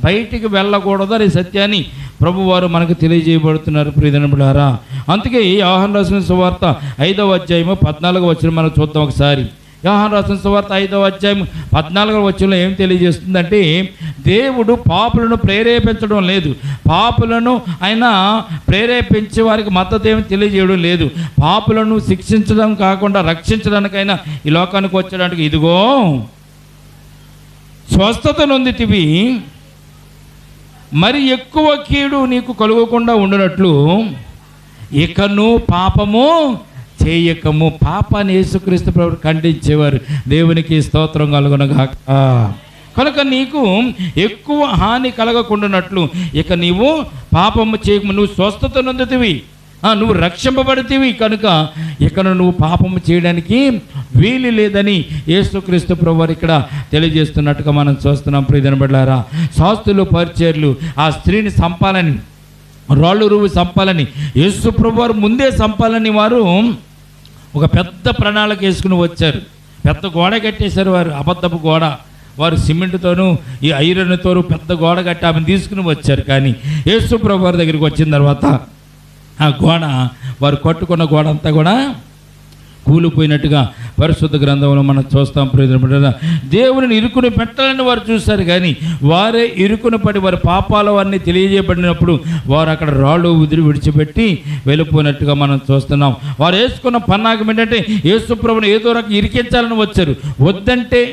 బయటికి వెళ్ళకూడదు అనే సత్యాన్ని ప్రభువారు మనకు తెలియజేయబడుతున్నారు ప్రియజనులారా. అందుకే యోహాను రాసిన సువార్త 5వ అధ్యాయము 14వ వచనం మనం చూద్దాం ఒకసారి. యోహాను రాసిన సువార్త 5వ అధ్యాయం 14వ వచనంలో ఏం తెలియజేస్తుందంటే, దేవుడు పాపులను ప్రేరేపించడం లేదు, పాపులను ఆయన ప్రేరేపించే వారికి మద్దతు ఏమి తెలియజేయడం లేదు. పాపులను శిక్షించడం కాకుండా రక్షించడానికైనా ఈ లోకానికి వచ్చడానికి ఇదిగో స్వస్థత నొందితివి, మరి ఎక్కువ కీడు నీకు కలుగకుండా ఉండునట్లు ఇకను పాపము చేయకము. పాపాన్ని యేసుక్రీస్తు ప్రభువు ఖండించేవారు. దేవునికి స్తోత్రం కలుగునగాక. కనుక నీకు ఎక్కువ హాని కలగకుండానట్లు ఇక నీవు పాపము చేయకము. నువ్వు స్వస్థత నొందుతివి, నువ్వు రక్షింపబడితివి. కనుక ఇక్కడ నువ్వు పాపము చేయడానికి వీలు లేదని యేసుక్రీస్తు ప్రభువారు ఇక్కడ తెలియజేస్తున్నట్టుగా మనం చూస్తున్నాం. ప్రియజనులారా, శాస్త్రులు పరిచర్లు ఆ స్త్రీని చంపాలని, రాళ్ళు రువ్వు చంపాలని, యేసు ప్రభువారు ముందే చంపాలని వారు ఒక పెద్ద ప్రణాళిక వేసుకుని వచ్చారు. పెద్ద గోడ కట్టేశారు వారు, అబద్ధపు గోడ. వారు సిమెంట్తోనూ ఈ ఐరన్తోనూ పెద్ద గోడ కట్టి ఆమెను తీసుకుని వచ్చారు. కానీ యేసు ప్రభువారి దగ్గరికి వచ్చిన తర్వాత ఆ గోడ, వారు కట్టుకున్న గోడ అంతా కూడా కూలిపోయినట్టుగా పరిశుద్ధ గ్రంథంలో మనం చూస్తాం. ప్రియజనులారా, దేవుని ఇరుకుని పెట్టాలని వారు చూశారు, కానీ వారే ఇరుకుని పడి వారి పాపాలు అన్నీ తెలియజేయబడినప్పుడు వారు అక్కడ రాళ్ళు ఉదిరి విడిచిపెట్టి వెళ్ళిపోయినట్టుగా మనం చూస్తున్నాం. వారు వేసుకున్న పన్నాగం ఏంటంటే యేసు ప్రభువుని ఏదో రకం ఇరికించాలని వచ్చారు. వద్దంటే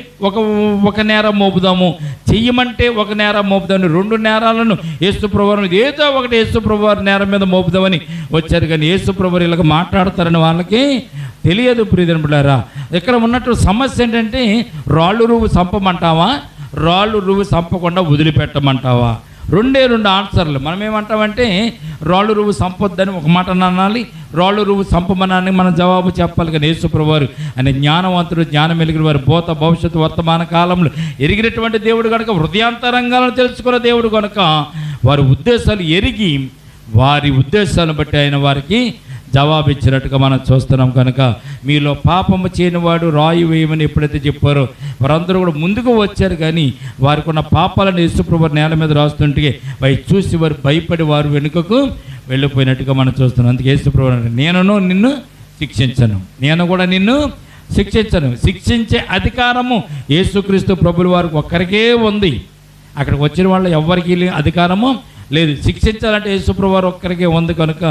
ఒక నేరం మోపుదాము, చెయ్యమంటే ఒక నేరం మోపుదామని, 2 నేరాలను యేసు ప్రభువు మీద ఏదో ఒకటి యేసు ప్రభువు నేరం మీద మోపుదామని వచ్చారు. కానీ యేసు ప్రభువు ఇలాగ మాట్లాడతారని వాళ్ళకి తెలియదు. ప్రియజనులారా, ఇక్కడ ఉన్నట్టు సమస్య ఏంటంటే రాళ్ళు రువ్వు చంపమంటావా, రాళ్ళు రువ్వు చంపకుండా వదిలిపెట్టమంటావా? 2 ఆన్సర్లు. మనం ఏమంటామంటే రాళ్ళు రువ్వు చంపొద్దని ఒక మాట అనాలి, రాళ్ళు రువ్వు చంపమనాన్ని మనం జవాబు చెప్పాలి. కానీ యేసు ప్రభువారు అనే జ్ఞానవంతుడు, జ్ఞానం వెలిగిన వారు, భూత భవిష్యత్తు వర్తమాన కాలంలో ఎరిగినటువంటి దేవుడు కనుక, హృదయాంతరంగాలను తెలుసుకున్న దేవుడు కనుక వారి ఉద్దేశాలు ఎరిగి వారి ఉద్దేశాలను బట్టి ఆయన వారికి జవాబిచ్చినట్టుగా మనం చూస్తున్నాం. కనుక మీలో పాపము చేయనివాడు రాయి వేయమని ఎప్పుడైతే చెప్పారో వారందరూ కూడా ముందుకు వచ్చారు. కానీ వారికి ఉన్న పాపాలను యేసుప్రభువు నేల మీద రాస్తుంటే అవి చూసి వారు భయపడి వారు వెనుకకు వెళ్ళిపోయినట్టుగా మనం చూస్తున్నాం. అందుకే యేసుప్రభువు నేను నిన్ను శిక్షించను, నేను కూడా నిన్ను శిక్షించను. శిక్షించే అధికారము యేసుక్రీస్తు ప్రభువుల వారికి ఒక్కరికే ఉంది. అక్కడికి వచ్చిన వాళ్ళు ఎవరికి అధికారము లేదు. శిక్షించాలంటే యేసుప్రభువు వారు ఒక్కరికే ఉంది. కనుక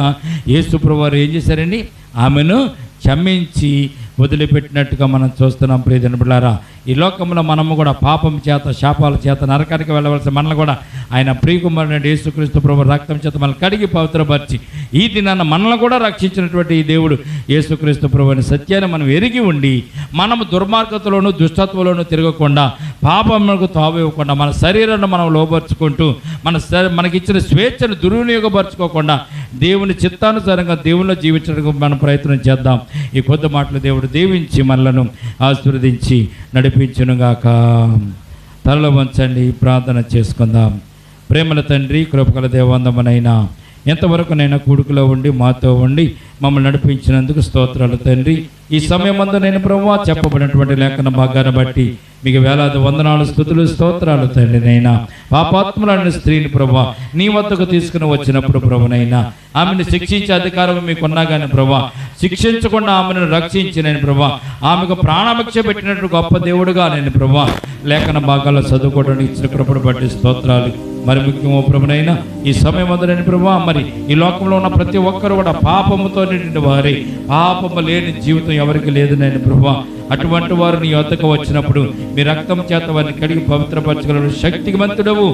యేసుప్రభువు వారు ఏం చేశారండి, ఆమెను క్షమించి వదిలిపెట్టినట్టుగా మనం చూస్తున్నాం. ప్రియజనులారా, ఈ లోకంలో మనము కూడా పాపం చేత, శాపాల చేత నరకానికి వెళ్ళవలసిన మనల్ని కూడా ఆయన ప్రియకుమారుడు యేసుక్రీస్తు ప్రభువు రక్తం చేత మనల్ని కడిగి పవిత్రపరిచి ఈ దినాన్న మనల్ని కూడా రక్షించినటువంటి ఈ దేవుడు యేసుక్రీస్తు ప్రభువు అనే సత్యాన్ని మనం ఎరిగి ఉండి మనము దుర్మార్గతలోను దుష్టత్వంలోనూ తిరగకుండా, పాపములకు తావివ్వకుండా, మన శరీరాన్ని మనం లోపరుచుకుంటూ మనకిచ్చిన స్వేచ్ఛను దుర్వినియోగపరచుకోకుండా దేవుని చిత్తానుసారంగా దేవునిలో జీవించడానికి మనం ప్రయత్నం చేద్దాం. ఈ కొద్ది మాటలు దేవుడు దీవించి మనలను ఆశీర్వదించి నడిపించునుగాక. తలలో వంచండి, ప్రార్థన చేసుకుందాం. ప్రేమల తండ్రి, కృపగల దేవందమునైనా ఎంతవరకు నైనా కూడుకులో ఉండి మాతో ఉండి మమ్మల్ని నడిపించినందుకు స్తోత్రాలు తండ్రి. ఈ సమయమందు నేను ప్రభువా చెప్పబడినటువంటి లేఖన భాగాన్ని బట్టి మీకు వేలాది వందనాలు, స్తుతులు, స్తోత్రాలు తండ్రి. నైనా పాపాత్ములైన స్త్రీని ప్రభువా నీ వద్దకు తీసుకుని వచ్చినప్పుడు ప్రభునైనా ఆమెను శిక్షించే అధికారం మీకున్నా కానీ ప్రభువా శిక్షించకుండా ఆమెను రక్షించి నేను ప్రభువా ఆమెకు ప్రాణభిక్ష పెట్టినట్టు గొప్ప దేవుడుగా నేను ప్రభువా లేఖన భాగాల్లో చదువుకోవడానికి ఇచ్చిన కృపను బట్టి స్తోత్రాలు. మరి ముఖ్యమో ప్రభునైనా ఈ సమయం అందరని ప్రభువా మరి ఈ లోకంలో ఉన్న ప్రతి ఒక్కరు కూడా పాపముతో నిండిన వారి, పాపము లేని జీవితం ఎవరికి లేదు నేను ప్రభువా. అటువంటి వారు నీ వద్దకు వచ్చినప్పుడు మీ రక్తం చేత వారిని కడిగి పవిత్రపరచగలడు శక్తిమంతుడవు,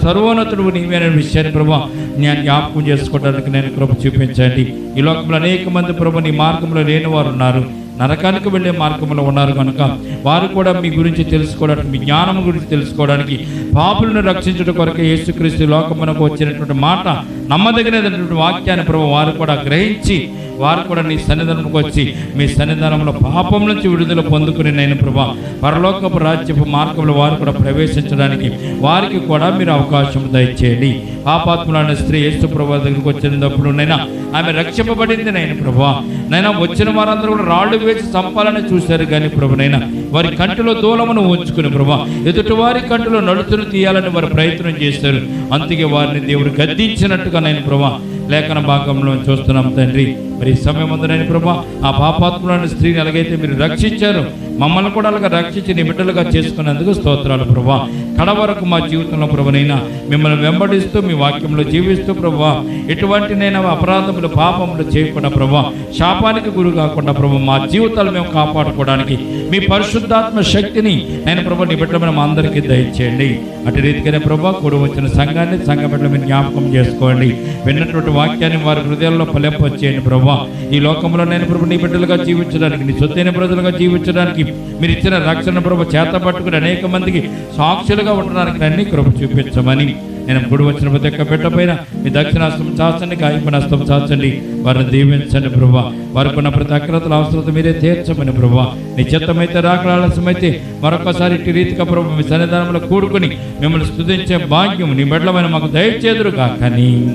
సర్వోన్నతుడు నీవే విషయాన్ని ప్రభువా నేను జ్ఞాపకం చేసుకోవడానికి నేను కృప చూపించండి. ఈ లోకంలో అనేక మంది ప్రభు నీ మార్గంలో లేని వారు ఉన్నారు, నరకానికి వెళ్ళే మార్గంలో ఉన్నారు. కనుక వారు కూడా మీ గురించి తెలుసుకోవడానికి, మీ జ్ఞానం గురించి తెలుసుకోవడానికి, పాపులను రక్షించడం కొరకు యేసుక్రీస్తు లోకమునకు వచ్చినటువంటి మాట నమ్మదగినటువంటి వాక్యాన్ని ప్రభు వారు కూడా గ్రహించి వారు కూడా నీ సన్నిధానంలోకి వచ్చి మీ సన్నిధానంలో పాపం నుంచి విడుదల పొందుకుని నేను ప్రభా పరలోకపు రాజ్యపు మార్గంలో వారు కూడా ప్రవేశించడానికి వారికి కూడా మీరు అవకాశం దయచేయండి. పాపాత్ములైన స్త్రీ యేసు ప్రభు దగ్గరికి వచ్చినప్పుడు నైనా ఆమె రక్షింపబడింది నైనా ప్రభా. నైనా వచ్చిన వారందరూ కూడా రాళ్ళు వేసి చంపాలని చూశారు కానీ ప్రభునైనా వారి కంటిలో దూలమును ఉంచుకుని ప్రభా ఎదుటి వారి కంటిలో నలుతును తీయాలని వారు ప్రయత్నం చేశారు. అందుకే వారిని దేవుడు గద్దించినట్టుగా నేను ప్రభా లేఖన భాగంలో చూస్తున్నాం తండ్రి. మరి ఈ సమయం అందరైన ప్రభా ఆ పాపాత్ములైన స్త్రీని ఎలాగైతే మీరు రక్షించారు మమ్మల్ని కూడా అలాగా రక్షించి నీ బిడ్డలుగా చేసుకున్నందుకు స్తోత్రాలు ప్రభా. కడవరకు మా జీవితంలో ప్రభునైనా మిమ్మల్ని వెంబడిస్తూ మీ వాక్యంలో జీవిస్తూ ప్రభా ఎటువంటి నైనా అపరాధములు పాపములు చేయకుండా ప్రభా శాపానికి గురి కాకుండా ప్రభా మా జీవితాలు మేము కాపాడుకోవడానికి మీ పరిశుద్ధాత్మ శక్తిని నేను ప్రభా నీ బిడ్డలను మా అందరికీ దయచేయండి. అటు రీతిగానే ప్రభా కూడి వచ్చిన సంఘాన్ని సంఘ బిడ్డలు మీరు జ్ఞాపకం చేసుకోండి. విన్నటువంటి వాక్యాన్ని వారి హృదయాల్లో ఫలింపచేయండి ప్రభా. ఈ లోకంలో నేను ప్రభు నీ బిడ్డలుగా జీవించడానికి నీ సొత్తైన ప్రజలుగా జీవించడానికి మీరు ఇచ్చిన రక్షణ ప్రభు చేత పట్టుకుని అనేక మందికి సాక్షులుగా ఉండడానికి అన్ని కృప చూపించమని నేను గుడి వచ్చిన ప్రతి ఒక్క బిడ్డ పైన మీ దక్షిణాస్తం చాచండి గాయపనాస్తం చాచండి వారిని దీవించండి ప్రభా. వారికి ఉన్న ప్రతి అక్రతల అవసరత మీరే తీర్చమని ప్రభా. నీ చిత్తమైతే రాకడ ఆలస్యమైతే మరొకసారి ఇట్టి రీతిగా ప్రభు మీ సన్నిధానంలో కూడుకుని మిమ్మల్ని స్తుతించే భాగ్యం నీ బిడ్డలమైన మాకు దయచేదురు కాకని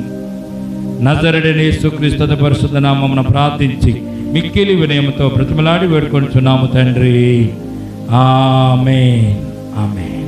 నజరేయుడైన యేసుక్రీస్తు పరిశుద్ధ నామమున ప్రార్థించి మిక్కిలి వినయముతో బ్రతిమలాడి వేడుకొనుచున్నాము తండ్రి. ఆమేన్. ఆమేన్.